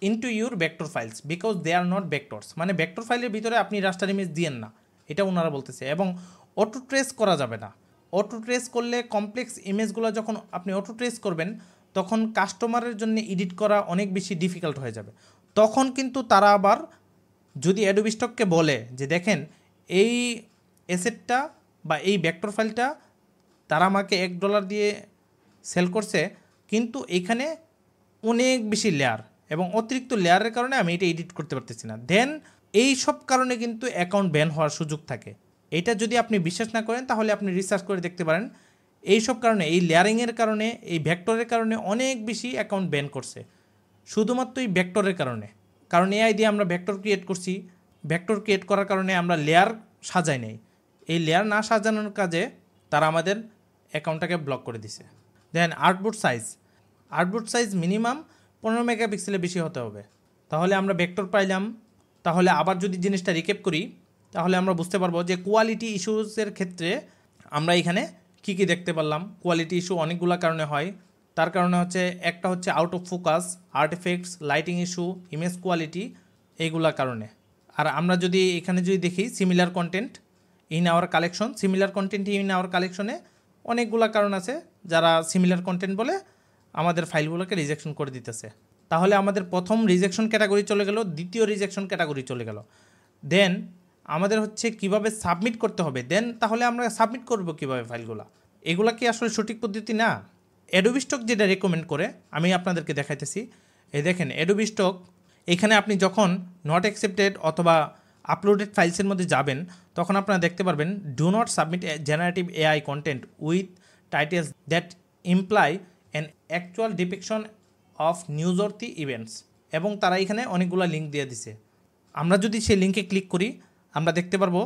into your vector files because they are not vectors. মানে ভেক্টর ফাইলের ভিতরে আপনি রাস্টার ইমেজ দিয়েন না, এটা ওনারা বলতেছে। এবং অটো ট্রেস করা যাবে না। অটো ট্রেস করলে কমপ্লেক্স ইমেজগুলো যখন আপনি অটো ট্রেস করবেন তখন কাস্টমারের জন্য এডিট করা অনেক বেশি ডিফিকাল্ট হয়ে যাবে। তখন কিন্তু তারা আবার যদি অ্যাডোবি স্টককে বলে যে দেখেন এই অ্যাসেটটা বা এই ভেক্টর ফাইলটা তারা আমাকে $1 দিয়ে সেল করছে, কিন্তু এখানে অনেক বেশি লেয়ার এবং অতিরিক্ত লেয়ারের কারণে আমি এটা এডিট করতে পারতেছি না, দেন এই সব কারণে কিন্তু অ্যাকাউন্ট ব্যান হওয়ার সুযোগ থাকে। এটা যদি আপনি বিশ্বাস না করেন তাহলে আপনি রিসার্চ করে দেখতে পারেন। এই সব কারণে, এই লেয়ারিংয়ের কারণে, এই ভেক্টরের কারণে অনেক বেশি অ্যাকাউন্ট ব্যান করছে, শুধুমাত্র এই ভেক্টরের কারণে। কারণ এআই দিয়ে আমরা ভেক্টর ক্রিয়েট করছি, ভেক্টর ক্রিয়েট করার কারণে আমরা লেয়ার সাজাই নেই, এই লেয়ার না সাজানোর কাজে তারা আমাদের অ্যাকাউন্টটাকে ব্লক করে দিছে। দেন আর্টবোর্ড সাইজ মিনিমাম 15 মেগাপিক্সেলের বেশি হতে হবে। তাহলে আমরা ভেক্টর পাইলাম। তাহলে আবার যদি জিনিসটা রিক্যাপ করি তাহলে আমরা বুঝতে পারবো যে কোয়ালিটি ইস্যুসের ক্ষেত্রে আমরা এখানে কী কী দেখতে পারলাম। কোয়ালিটি ইস্যু অনেকগুলো কারণে হয়। তার কারণে হচ্ছে একটা হচ্ছে out of focus, artefacts, lighting issue, image quality, এইগুলা কারণে। আর আমরা যদি এখানে যদি দেখি similar contained in our collection, similar contained in our কালেকশনে অনেকগুলা কারণ আছে যারা সিমিলার কন্টেন্ট বলে আমাদের ফাইলগুলোকে রিজেকশন করে দিতেছে। তাহলে আমাদের প্রথম রিজেকশন ক্যাটাগরি চলে গেল, দ্বিতীয় রিজেকশন ক্যাটাগরি চলে গেল। দেন আমাদের হচ্ছে কিভাবে সাবমিট করতে হবে। দেন তাহলে আমরা সাবমিট করব কিভাবে ফাইলগুলো, এগুলা কি আসলে সঠিক পদ্ধতি না? অ্যাডোবি স্টক যেটা রেকমেন্ড করে আমি আপনাদেরকে দেখাইতেছি। এই দেখেন অ্যাডোবি স্টক, এখানে আপনি যখন নট অ্যাকসেপ্টেড অথবা আপলোডেড ফাইলসের মধ্যে যাবেন তখন আপনারা দেখতে পারবেন do not submit generative AI content with titles that imply an actual depiction of newsworthy events, এবং তারা এখানে অনেকগুলো লিঙ্ক দিয়ে দিছে। আমরা যদি সেই লিঙ্কে ক্লিক করি আমরা দেখতে পারবো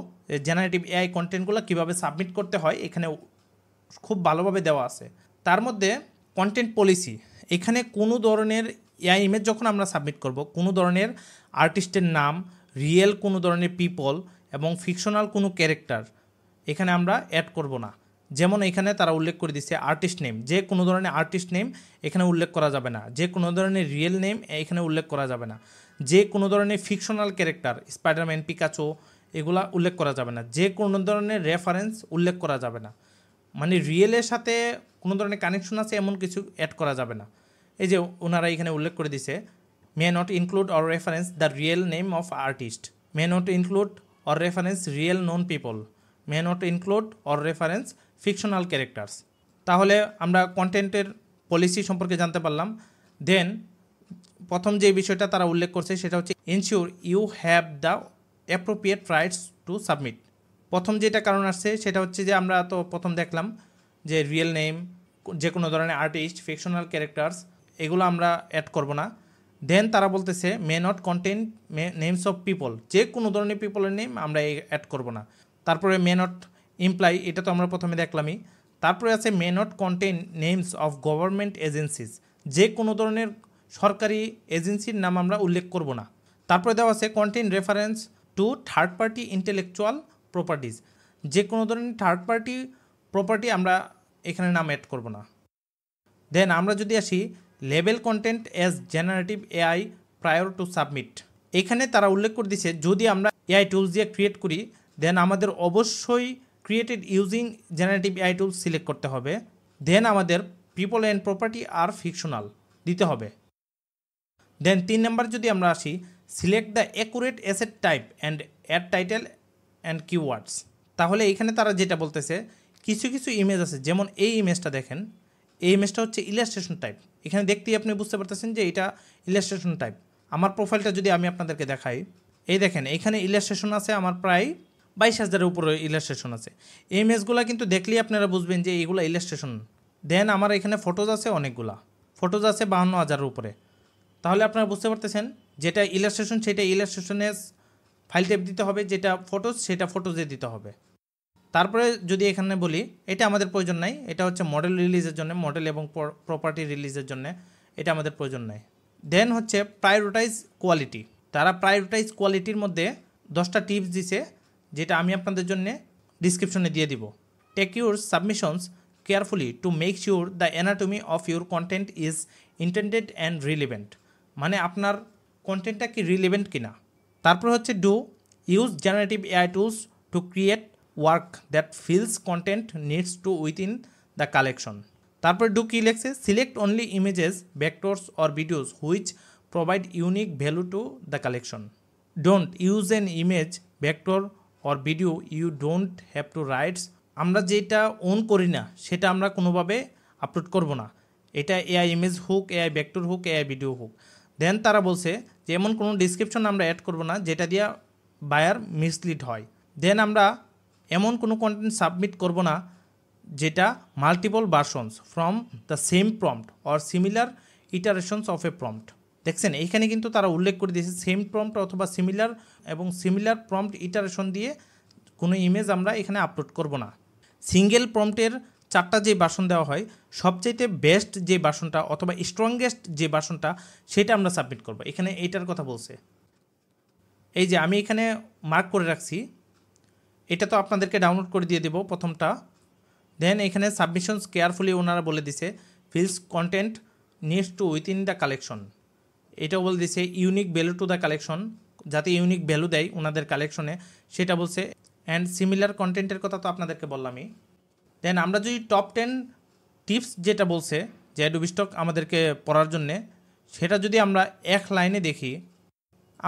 জেনারেটিভ এআই কন্টেন্টগুলো কীভাবে সাবমিট করতে হয় এখানে খুব ভালোভাবে দেওয়া আছে। তার মধ্যে কন্টেন্ট পলিসি, এখানে কোনো ধরনের এআই ইমেজ যখন আমরা সাবমিট করব কোনো ধরনের আর্টিস্টের নাম, রিয়েল কোনো ধরনের পিপল এবং ফিকশনাল কোনো ক্যারেক্টার এখানে আমরা অ্যাড করব না। যেমন এখানে তারা উল্লেখ করে দিচ্ছে আর্টিস্ট নেম, যে কোনো ধরনের আর্টিস্ট নেম এখানে উল্লেখ করা যাবে না, যে কোনো ধরনের রিয়েল নেম এখানে উল্লেখ করা যাবে না, যে কোনো ধরনের ফিকশনাল ক্যারেক্টার স্পাইডারম্যান, পিকাচো এগুলা উল্লেখ করা যাবে না, যে কোনো ধরনের রেফারেন্স উল্লেখ করা যাবে না, মানে রিয়েলের সাথে কোনো ধরনের কানেকশন আছে এমন কিছু অ্যাড করা যাবে না। এই যে ওনারা এখানে উল্লেখ করে দিছে may not include or reference the real name of artist, may not include or reference real known people, may not include or reference fictional characters. তাহলে আমরা কন্টেন্টের পলিসি সম্পর্কে জানতে পারলাম। দেন প্রথম যে বিষয়টা তারা উল্লেখ করছে সেটা হচ্ছে ensure you have the appropriate rights to submit. প্রথম যেটা কারণ আসছে সেটা হচ্ছে যে আমরা তো প্রথম দেখলাম যে রিয়েল নেম, যে কোনো ধরনের আর্টিস্ট, ফিকশনাল ক্যারেক্টার্স এগুলো আমরা অ্যাড করব না। দেন তারা বলতেছে may not content names of people, যে কোনো ধরনের পিপলের নেম আমরা অ্যাড করব না। তারপরে মে নট ইমপ্লাই, এটা তো আমরা প্রথমে দেখলামই। তারপরে আছে may not contain names of government agencies, যে কোনো ধরনের সরকারি এজেন্সির নাম আমরা উল্লেখ করব না। তারপরে দেওয়া আছে contain reference to third party intellectual properties, যে কোনো ধরনের থার্ড পার্টি প্রপার্টি আমরা এখানে নাম অ্যাড করব না। দেন আমরা যদি আসি label content as generative AI prior to submit, এখানে তারা উল্লেখ করে দিচ্ছে যদি আমরা এআই টুলস দিয়ে ক্রিয়েট করি দেন আমাদের অবশ্যই created using generative AI tools select করতে হবে। দেন আমাদের people and property are fictional দিতে হবে। দেন 3 নাম্বার যদি আমরা আসি select the accurate asset type and add title and keywords, তাহলে এখানে তারা যেটা বলতেছে কিছু কিছু ইমেজ আছে, যেমন এই ইমেজটা দেখেন, এই ইমেজটা হচ্ছে ইলাস্ট্রেশন টাইপ। এখানে দেখতেই আপনি বুঝতে পারতেছেন যে এটা ইলাস্ট্রেশন টাইপ। আমার প্রোফাইলটা যদি আমি আপনাদেরকে দেখাই, এই দেখেন এখানে ইলাস্ট্রেশন আছে আমার প্রায় 22,000-এর উপরে ইলাস্ট্রেশন আছে। এই ইমেজগুলো কিন্তু দেখলেই আপনারা বুঝবেন যে এইগুলো ইলাস্ট্রেশন। দেন আমার এখানে ফটোজ আছে অনেকগুলা, ফটোজ আছে 52,000-এর উপরে। তাহলে আপনারা বুঝতে পারতেছেন যেটা ইলাস্ট্রেশন সেটা ইলাস্ট্রেশনের ফাইল টাইপ দিতে হবে, যেটা ফটোজ সেটা ফটোজে দিতে হবে। তারপরে যদি এখানে বলি এটা আমাদের প্রয়োজন নাই, এটা হচ্ছে মডেল রিলিজের জন্য, মডেল এবং প্রপার্টি রিলিজের জন্য এটা আমাদের প্রয়োজন নাই। দেন হচ্ছে প্রায়োরিটাইজ কোয়ালিটি, তারা প্রায়োরিটাইজ কোয়ালিটির মধ্যে 10টা টিপস দিছে যেটা আমি আপনাদের জন্য ডিসক্রিপশনে দিয়ে দিব। Take your submissions carefully to make sure the anatomy of your content is intended and relevant, মানে আপনার কন্টেন্টটা কি রিলেভেন্ট কিনা। তারপর হচ্ছে do use generative AI tools to create work that fills content needs to within the collection. তারপর do কি লেখছে select only images, vectors or videos which provide unique value to the collection. Don't use an image, vector or video you don't have to rights, আমরা যেটা on করি না সেটা আমরা কোনোভাবে আপলোড করব না, এটা এআই ইমেজ হোক, এআই ভেক্টর হোক, এআই ভিডিও হোক। দেন তারা বলছে যে এমন কোনো ডিসক্রিপশন আমরা অ্যাড করব না যেটা দিয়ে বায়ার মিসলিড হয়। দেন আমরা এমন কোনো কন্টেন্ট সাবমিট করব না যেটা multiple versions from the same prompt or similar iterations of a prompt. দেখছেন এইখানে কিন্তু তারা উল্লেখ করে দিয়েছে সেম প্রম্পট অথবা সিমিলার এবং সিমিলার প্রম্পট ইটারেশন দিয়ে কোনো ইমেজ আমরা এখানে আপলোড করব না। সিঙ্গেল প্রম্পটের 4টা যে ভার্সন দেওয়া হয় সবচেয়ে বেস্ট যে ভার্সনটা অথবা স্ট্রংগেস্ট যে ভার্সনটা সেটা আমরা সাবমিট করব। এখানে এইটার কথা বলছে, এই যে আমি এখানে মার্ক করে রাখছি, এটা তো আপনাদেরকে ডাউনলোড করে দিয়ে দেবো প্রথমটা। দেন এখানে সাবমিশনস কেয়ারফুলি ওনারা বলে দিছে feels content needs to within the collection, এটাও বলে দিছে unique value to the collection, যাতে ইউনিক ভ্যালু দেয় ওনাদের কালেকশনে, সেটা বলছে। অ্যান্ড সিমিলার কন্টেন্টের কথা তো আপনাদেরকে বললামই। দেন আমরা যদি টপ 10 টিপস যেটা বলছে যে অ্যাডোবি স্টক আমাদেরকে পড়ার জন্যে, সেটা যদি আমরা এক লাইনে দেখি,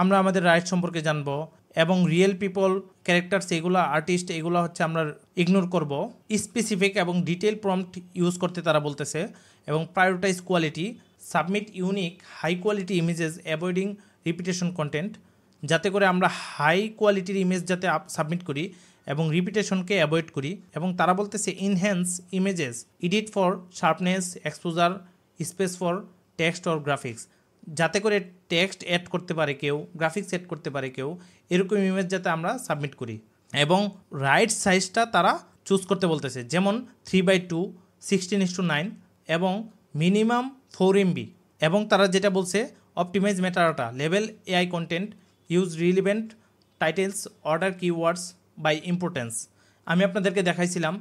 আমরা আমাদের রাইট সম্পর্কে জানবো এবং রিয়েল পিপল, ক্যারেক্টার্স, এগুলো আর্টিস্ট, এগুলো হচ্ছে আমরা ইগনোর করব। স্পেসিফিক এবং ডিটেল প্রম্পট ইউজ করতে তারা বলতেছে, এবং prioritise quality, submit unique high quality images, avoiding repetition content, যাতে করে আমরা হাই কোয়ালিটির ইমেজ যাতে সাবমিট করি এবং রিপিটেশনকে অ্যাভয়েড করি। এবং তারা বলতেছে enhance images, edit for sharpness, exposure, space for text or graphics, যাতে করে টেক্সট অ্যাড করতে পারে কেউ, গ্রাফিক্স অ্যাড করতে পারে কেউ, এরকম ইমেজ যাতে আমরা সাবমিট করি। এবং রাইট সাইজটা তারা চুজ করতে বলতেছে, যেমন 3:2, 16:9 এবং মিনিমাম 4 MB। এবং তারা যেটা বলছে অপটিমাইজ মেটাডাটা, লেভেল AI content, use relevant titles, order keywords by importance. আমি আপনাদেরকে দেখাইছিলাম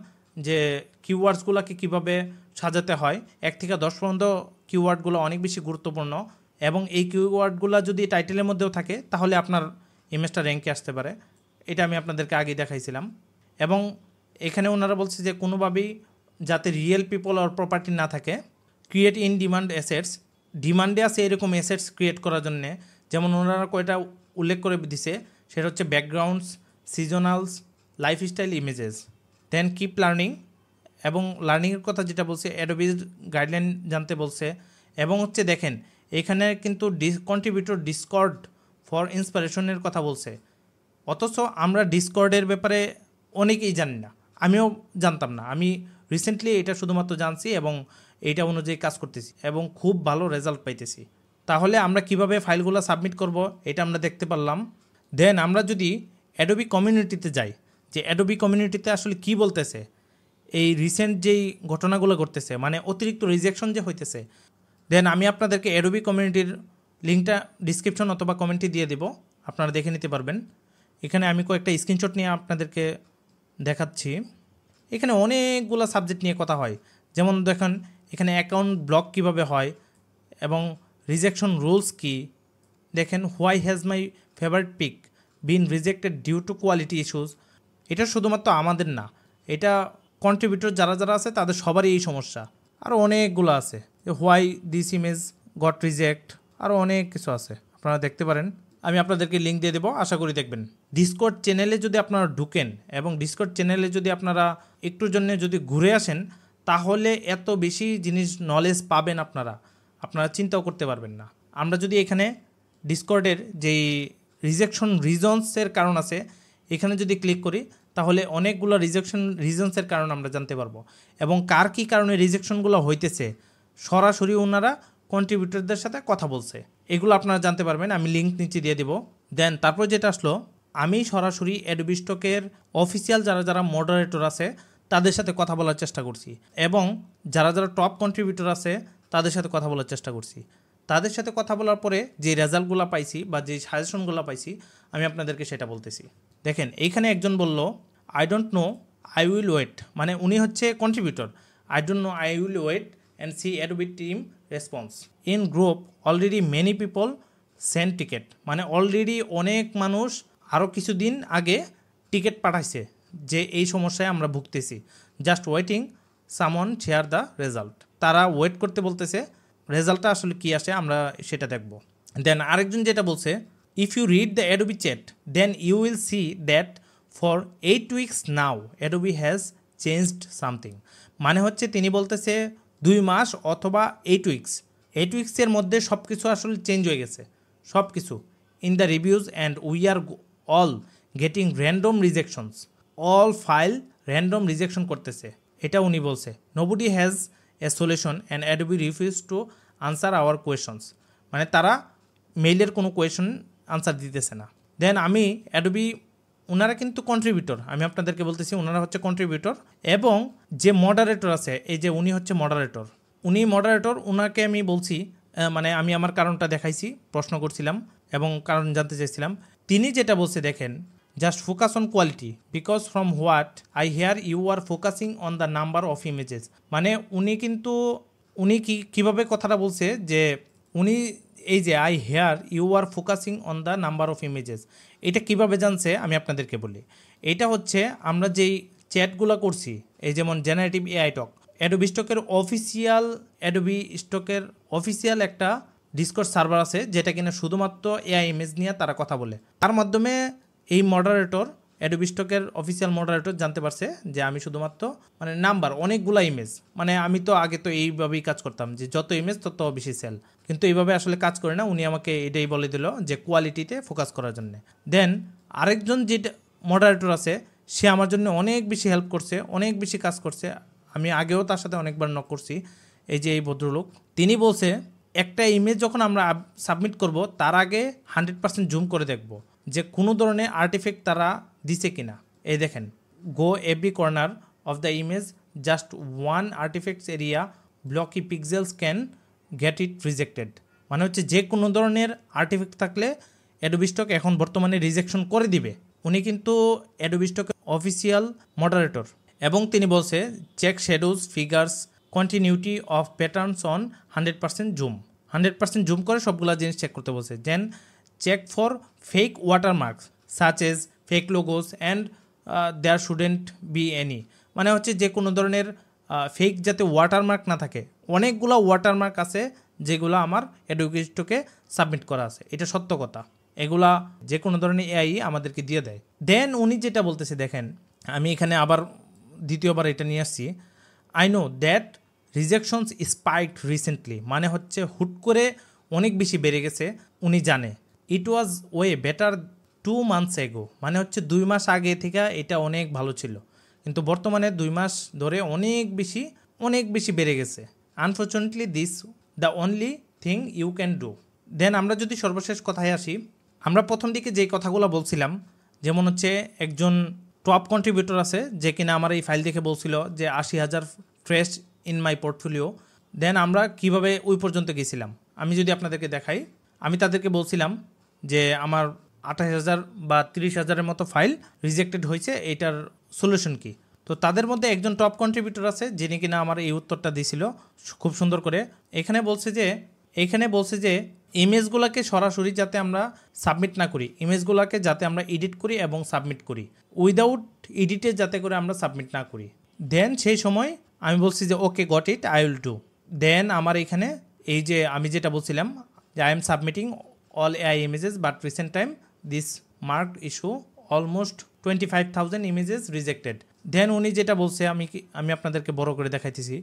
যে কিওয়ার্ডসগুলোকে কীভাবে সাজাতে হয়, 1 থেকে 10 পর্যন্ত কিওয়ার্ডগুলো অনেক বেশি গুরুত্বপূর্ণ, এবং এই কিওয়ার্ডগুলো যদি টাইটেলের মধ্যেও থাকে তাহলে আপনার ইমেজটা র্যাঙ্কে আসতে পারে। এটা আমি আপনাদেরকে আগেই দেখাইছিলাম। এবং এখানে ওনারা বলছে যে কোনোভাবেই যাতে রিয়েল পিপল আর প্রপার্টি না থাকে, ক্রিয়েট ইন ডিমান্ড অ্যাসেটস, ডিমান্ডে আছে এরকম অ্যাসেটস ক্রিয়েট করার জন্যে। যেমন ওনারা কয়টা উল্লেখ করে দিছে, সেটা হচ্ছে backgrounds, seasonals, lifestyle images. Then keep learning, এবং লার্নিংয়ের কথা যেটা বলছে অ্যাডোবির গাইডলাইন জানতে বলছে। এবং হচ্ছে দেখেন এখানে কিন্তু কন্ট্রিবিউটর ডিসকর্ড ফর ইন্সপিরেশনের কথা বলছে, অথচ আমরা ডিসকর্ডের ব্যাপারে অনেকেই জানি না, আমিও জানতাম না। আমি রিসেন্টলি এটা শুধুমাত্র জানছি এবং এইটা অনুযায়ী কাজ করতেছি এবং খুব ভালো রেজাল্ট পাইতেছি। তাহলে আমরা কিভাবে ফাইলগুলো সাবমিট করব এটা আমরা দেখতে পারলাম। দেন আমরা যদি অ্যাডোবি কমিউনিটিতে যাই, যে অ্যাডোবি কমিউনিটিতে আসলে কি বলতেছে, এই রিসেন্ট যেই ঘটনাগুলো ঘটতেছে, মানে অতিরিক্ত রিজেকশন যে হইতেছে, দেন আমি আপনাদেরকে অ্যাডোবি কমিউনিটির লিঙ্কটা ডিসক্রিপশন অথবা কমেন্টে দিয়ে দেব, আপনারা দেখে নিতে পারবেন। এখানে আমি কয়েকটা স্ক্রিনশট নিয়ে আপনাদেরকে দেখাচ্ছি। এখানে অনেকগুলো সাবজেক্ট নিয়ে কথা হয়, যেমন দেখেন এখানে অ্যাকাউন্ট ব্লক কিভাবে হয় এবং রিজেকশন রুলস কি। দেখেন why has my favourite pic been rejected due to quality issues. এটা শুধুমাত্র আমাদের না, এটা কন্ট্রিবিউটর যারা যারা আছে তাদের সবারই এই সমস্যা। আরও অনেকগুলো আছে, why this image goat reject, আরও অনেক কিছু আছে, আপনারা দেখতে পারেন। আমি আপনাদেরকে লিঙ্ক দিয়ে দেবো, আশা করি দেখবেন। ডিসকর্ড চ্যানেলে যদি আপনারা ঢুকেন এবং ডিসকর্ড চ্যানেলে যদি আপনারা একটুর জন্য যদি ঘুরে আসেন, তাহলে এত বেশি জিনিস নলেজ পাবেন আপনারা চিন্তাও করতে পারবেন না। আমরা যদি এখানে ডিসকর্ডের যেই রিজেকশন রিজনসের কারণ আছে, এখানে যদি ক্লিক করি তাহলে অনেকগুলো রিজনসের কারণ আমরা জানতে পারবো, এবং কার কী কারণে রিজেকশনগুলো হইতেছে সরাসরি ওনারা কন্ট্রিবিউটরদের সাথে কথা বলছে, এগুলো আপনারা জানতে পারবেন। আমি লিঙ্ক নিচে দিয়ে দেবো। দেন তারপর যেটা আসলো, আমি সরাসরি অ্যাডোবি স্টকের অফিসিয়াল যারা যারা মডারেটর আছে তাদের সাথে কথা বলার চেষ্টা করছি, এবং যারা যারা টপ কন্ট্রিবিউটর আছে তাদের সাথে কথা বলার চেষ্টা করছি। তাদের সাথে কথা বলার পরে যে রেজাল্টগুলো পাইছি বা যে সাজেশনগুলো পাইছি, আমি আপনাদেরকে সেটা বলতেছি। দেখেন এইখানে একজন বলল I don't know, I will wait, মানে উনি হচ্ছে contributor. I don't know, I will wait and see Adobe team response in group already many people send ticket, মানে অলরেডি অনেক মানুষ আরও কিছুদিন আগে টিকিট পাঠাইছে যে এই সমস্যায় আমরা ভুগতেছি, জাস্ট ওয়েটিং সামন শেয়ার দ্য রেজাল্ট। তারা ওয়েট করতে বলতেছে, রেজাল্টটা আসলে কী আসে আমরা সেটা দেখব। দেন আরেকজন যেটা বলছে, if you read the Adobe chat then you will see that for 8 weeks now Adobe has changed something. মানে হচ্ছে তিনি বলতেছে 2 মাস অথবা 8 weeks, 8 weeks-এর মধ্যে সব কিছু আসলে চেঞ্জ হয়ে গেছে, সব কিছু। In the reviews and we are all getting random rejections, all file random rejection করতেছে, এটা উনি বলছে। Nobody has a solution and Adobe refuse to answer our questions, মানে তারা মেইলের কোনো কোয়েশন আনসার দিতেছে না। দেন আমি অ্যাডোবি, ওনারা কিন্তু কন্ট্রিবিউটর, আমি আপনাদেরকে বলতেছি ওনারা হচ্ছে কন্ট্রিবিউটর, এবং যে মডারেটর আছে, এই যে উনি হচ্ছে মডারেটর, ওনাকে আমি বলছি, মানে আমি আমার কারণটা দেখাইছি, প্রশ্ন করছিলাম এবং কারণ জানতে চাইছিলাম। তিনি যেটা বলছে দেখেন, just focus on quality because from what I hear you are focusing on the number of images. মানে উনি কীভাবে কথাটা বলছে, যে উনি এই যে I hear you are focusing on the number of images, এটা কিভাবে জানছে আমি আপনাদেরকে বলি। এটা হচ্ছে আমরা যেই চ্যাটগুলো করছি, এই যেমন জেনারেটিভ এআই টক, অ্যাডোবি স্টকের অফিসিয়াল একটা ডিসকর্ড সার্ভার আছে যেটা কিনা শুধুমাত্র এআই ইমেজ নিয়ে তারা কথা বলে। তার মাধ্যমে এই মডারেটর, অ্যাডোবি স্টকের অফিসিয়াল মডারেটর জানতে পারছে যে আমি শুধুমাত্র মানে নাম্বার অনেকগুলা ইমেজ, মানে আমি তো আগে তো এইভাবেই কাজ করতাম যে যত ইমেজ তত বেশি সেল, কিন্তু এইভাবে আসলে কাজ করে না। উনি আমাকে এটাই বলে দিল যে কোয়ালিটিতে ফোকাস করার জন্য। দেন আরেকজন যে মডারেটর আছে সে আমার জন্য অনেক বেশি হেল্প করছে, অনেক বেশি কাজ করছে। আমি আগেও তার সাথে অনেকবার নক করছি। এই যে এই ভদ্রলোক, তিনি বলছে একটা ইমেজ যখন আমরা সাবমিট করব তার আগে 100% জুম করে দেখব যে কোনো ধরনের আর্টিফ্যাক্ট তারা দিছে কিনা। এই দেখেন, go every corner of the image, just one artifacts area blocky pixels can get it rejected. মানে হচ্ছে যে কোনো ধরনের আর্টিফ্যাক্ট থাকলে অ্যাডোবি স্টক এখন বর্তমানে রিজেকশন করে দিবে। উনি কিন্তু অ্যাডোবি স্টকের অফিসিয়াল মডারেটর, এবং তিনি বলছে check shadows, figures, continuity of patterns on 100% zoom. 100% zoom করে সবগুলা জিনিস চেক করতে বলছে। Then check for fake watermarks such as fake logos and there shouldn't be any. মানে হচ্ছে যে কোনো ধরনের ফেক যাতে ওয়াটারমার্ক না থাকে। অনেকগুলো ওয়াটারমার্ক আছে যেগুলো আমার অ্যাডোবি স্টকে সাবমিট করা আছে, এটা সত্য কথা। এগুলা যে কোনো ধরনের এআই আমাদেরকে দিয়ে দেয়। দেন উনি যেটা বলতেছে দেখেন, আমি এখানে আবার দ্বিতীয়বার এটা নিয়ে আসছি। I know that rejections spiked recently, মানে হচ্ছে হুট করে অনেক বেশি বেড়ে গেছে। উনি জানে ইট ওয়াজ ওয়ে বেটার 2 months এগো, মানে হচ্ছে 2 মাস আগে থেকে এটা অনেক ভালো ছিল, কিন্তু বর্তমানে 2 মাস ধরে অনেক বেশি বেড়ে গেছে। Unfortunately this the only thing you can do. Then আমরা যদি সর্বশেষ কথায় আসি, আমরা প্রথম দিকে যে কথাগুলো বলছিলাম, যেমন হচ্ছে একজন টপ কন্ট্রিবিউটর আছে যে কিনা আমার এই ফাইল দেখে বলছিল যে 80,000 ট্রেস ইন মাই পোর্টফোলিও। দেন আমরা কিভাবে ওই পর্যন্ত গেছিলাম আমি যদি আপনাদেরকে দেখাই। আমি তাদেরকে বলছিলাম যে আমার 28,000 বা 30,000-এর মতো ফাইল রিজেক্টেড হয়েছে, এটার সলিউশন কি। তো তাদের মধ্যে একজন টপ কন্ট্রিবিউটর আছে যিনি কিনা আমার এই উত্তরটা দিয়েছিল খুব সুন্দর করে। এখানে বলছে যে ইমেজগুলোকে সরাসরি যাতে আমরা সাবমিট না করি, ইমেজগুলোকে যাতে আমরা এডিট করি এবং সাবমিট করি, উইদাউট এডিটে যাতে করে আমরা সাবমিট না করি। দেন সেই সময় আমি বলছি যে okay got it, I will do. Then আমার এখানে এই যে আমি যেটা বলছিলাম যে I am submitting all AI images but recent time this marked issue almost 25,000 images rejected. Then উনি যেটা বলছে আমি আপনাদেরকে বড় করে দেখাইতেছি।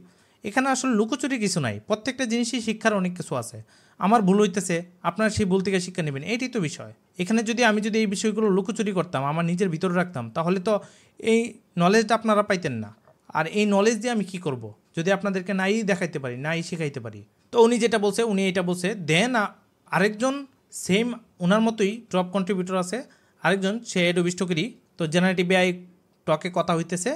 এখানে আসলে লুকোচুরি কিছু নাই, প্রত্যেকটা জিনিসই শিক্ষার অনেক কিছু আছে। আমার ভুল হইতেছে, আপনারা সেই ভুল থেকে শিক্ষা নেবেন, এইটাই তো বিষয়। এখানে আমি যদি এই বিষয়গুলো লুকোচুরি করতাম, আমার নিজের ভিতরে রাখতাম, তাহলে তো এই নলেজটা আপনারা পাইতেন না। আর এই নলেজ দিয়ে আমি কি করব যদি আপনাদেরকে নাই দেখাইতে পারি, নাই শেখাইতে পারি। তো উনি যেটা বলছে, উনি এটা বলছে। দেন আরেকজন সেম ওনার মতোই টপ কন্ট্রিবিউটর আছে, আরেকজন সে অ্যাডোবি স্টকেরই, তো জেনারেটিভ এআই টকে কথা হইতেছে।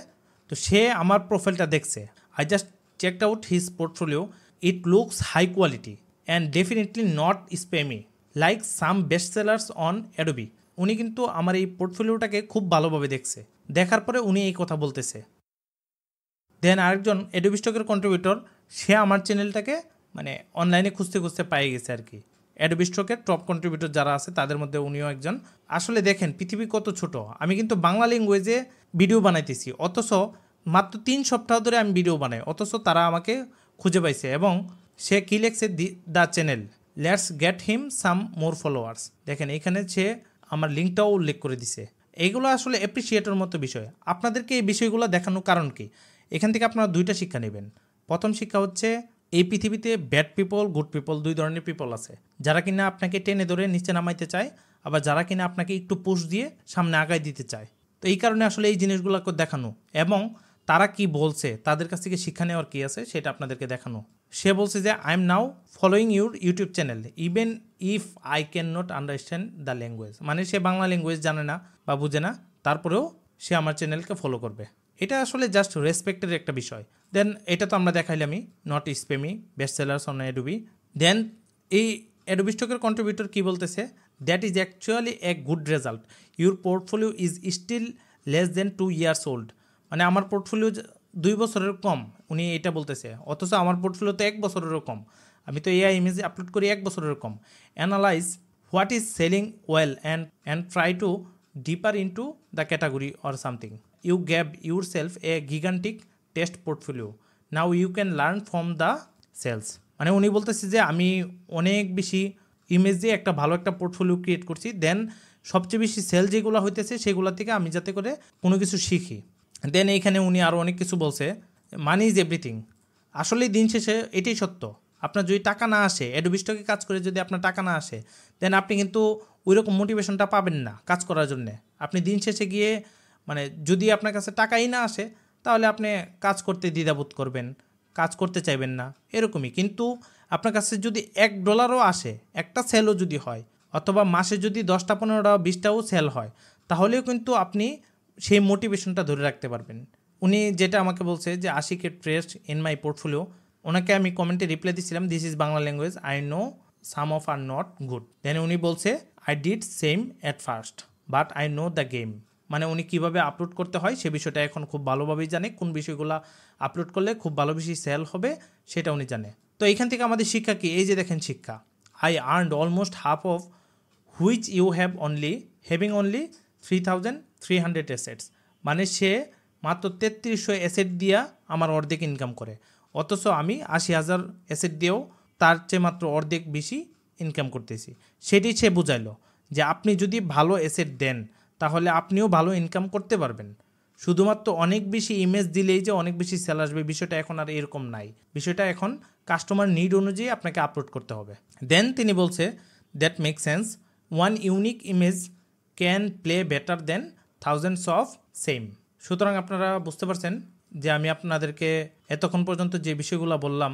তো সে আমার প্রোফাইলটা দেখছে। I just checked out his portfolio, it looks high quality and definitely not spammy like some best sellers on Adobe. উনি কিন্তু আমার এই পোর্টফোলিওটাকে খুব ভালোভাবে দেখছে, দেখার পরে উনি এই কথা বলতেছে। দেন আরেকজন অ্যাডোবি স্টকের কন্ট্রিবিউটর, সে আমার চ্যানেলটাকে মানে অনলাইনে খুঁজতে পাই গেছে আর কি। অ্যাডোবি স্টকের টপ কন্ট্রিবিউটর যারা আছে তাদের মধ্যে উনিও একজন। আসলে দেখেন পৃথিবী কত ছোট, আমি কিন্তু বাংলা ল্যাঙ্গুয়েজে ভিডিও বানাইতেছি, অথচ মাত্র 3 সপ্তাহ ধরে আমি ভিডিও বানাই, অথচ তারা আমাকে খুঁজে পাইছে। এবং সে কি লেখছে, the channel let's get him some more followers. দেখেন এখানে সে আমার লিঙ্কটাও উল্লেখ করে দিছে। এইগুলো আসলে অ্যাপ্রিসিয়েটের মতো বিষয়। আপনাদেরকে এই বিষয়গুলো দেখানোর কারণ কি, এখান থেকে আপনারা 2টা শিক্ষা নেবেন। প্রথম শিক্ষা হচ্ছে এই পৃথিবীতে ব্যাড পিপল, গুড পিপল, 2 ধরনের পিপল আছে, যারা কিনা আপনাকে টেনে ধরে নিচে নামাইতে চায়, আবার যারা কিনা আপনাকে একটু পুশ দিয়ে সামনে আগায় দিতে চায়। তো এই কারণে আসলে এই জিনিসগুলোকে দেখানো এবং তারা কি বলছে, তাদের কাছ থেকে শিক্ষা নেওয়ার কি আছে সেটা আপনাদেরকে দেখানো। সে বলছে যে I M now following your YouTube channel even if I can not understand the language. মানে সে বাংলা ল্যাঙ্গুয়েজ জানে না বা বুঝে না, তারপরেও সে আমার চ্যানেলকে ফলো করবে। এটা আসলে জাস্ট রেসপেক্টের একটা বিষয়। দেন এটা তো আমরা দেখাইলামই, not spammy, best sellers on Adobe. Then এই অ্যাডোবি স্টকের কন্ট্রিবিউটর কি বলতেছে, that is actually a good result, your portfolio is still less than 2 years old. মানে আমার পোর্টফোলিও 2 বছরের কম, উনি এটা বলতেছে, অথচ আমার পোর্টফোলিও তো 1 বছরেরও কম। আমি তো এআই ইমেজ আপলোড করি 1 বছরের কম। Analyze what is selling well and try to deeper into the category or something. You gave yourself a gigantic test portfolio, now you can learn from the sales. মানে উনি বলতেছে যে আমি অনেক বেশি ইমেজ দিয়ে একটা ভালো একটা পোর্টফোলিও ক্রিয়েট করছি, দেন সবচেয়ে বেশি সেল যেগুলো হইতেছে সেগুলো থেকে আমি যাতে করে কোনো কিছু শিখি। দেন এইখানে উনি আরও অনেক কিছু বলছে, মানি ইজ এভরিথিং। আসলেই দিন শেষে এটাই সত্য, আপনার যদি টাকা না আসে, অ্যাডোবি স্টকে কাজ করে যদি আপনার টাকা না আসে, দেন আপনি কিন্তু ওই রকম মোটিভেশনটা পাবেন না কাজ করার জন্যে। আপনি দিন শেষে গিয়ে মানে যদি আপনার কাছে টাকাই না আসে, তাহলে আপনি কাজ করতে দ্বিধাবোধ করবেন, কাজ করতে চাইবেন না, এরকমই। কিন্তু আপনার কাছে যদি $1 আসে, একটা সেলও যদি হয়, অথবা মাসে যদি 10টা 15টা 20টাও সেল হয়, তাহলেও কিন্তু আপনি সেই মোটিভেশনটা ধরে রাখতে পারবেন। উনি যেটা আমাকে বলছে যে 80K ট্রেস্ট ইন মাই পোর্টফোলিও, ওনাকে আমি কমেন্টে রিপ্লাই দিয়েছিলাম, this is Bangla language, I know some of are not good. Then উনি বলছে, I did same at first but I know the game. মানে উনি কীভাবে আপলোড করতে হয় সে বিষয়টা এখন খুব ভালোভাবেই জানে, কোন বিষয়গুলো আপলোড করলে খুব ভালো বেশি সেল হবে সেটা উনি জানে। তো এইখান থেকে আমাদের শিক্ষা কি? এই যে দেখেন শিক্ষা, I earned almost half of which you have only having only 3300 assets. মানে সে মাত্র 3300 অ্যাসেট দিয়া আমার অর্ধেক ইনকাম করে, অথচ আমি 80,000 অ্যাসেট দিয়েও তার চেয়ে মাত্র অর্ধেক বেশি ইনকাম করতেছি। সেটি সে বুঝাইলো যে আপনি যদি ভালো অ্যাসেট দেন তাহলে আপনিও ভালো ইনকাম করতে পারবেন। শুধুমাত্র অনেক বেশি ইমেজ দিলেই যে অনেক বেশি সেল আসবে, বিষয়টা এখন আর এরকম নাই। বিষয়টা এখন কাস্টমার নিড অনুযায়ী আপনাকে আপলোড করতে হবে। দেন তিনি বলছে, that make sense, one unique image can play better then thousands of same. সুতরাং আপনারা বুঝতে পারছেন যে আমি আপনাদেরকে এতক্ষণ পর্যন্ত যে বিষয়গুলো বললাম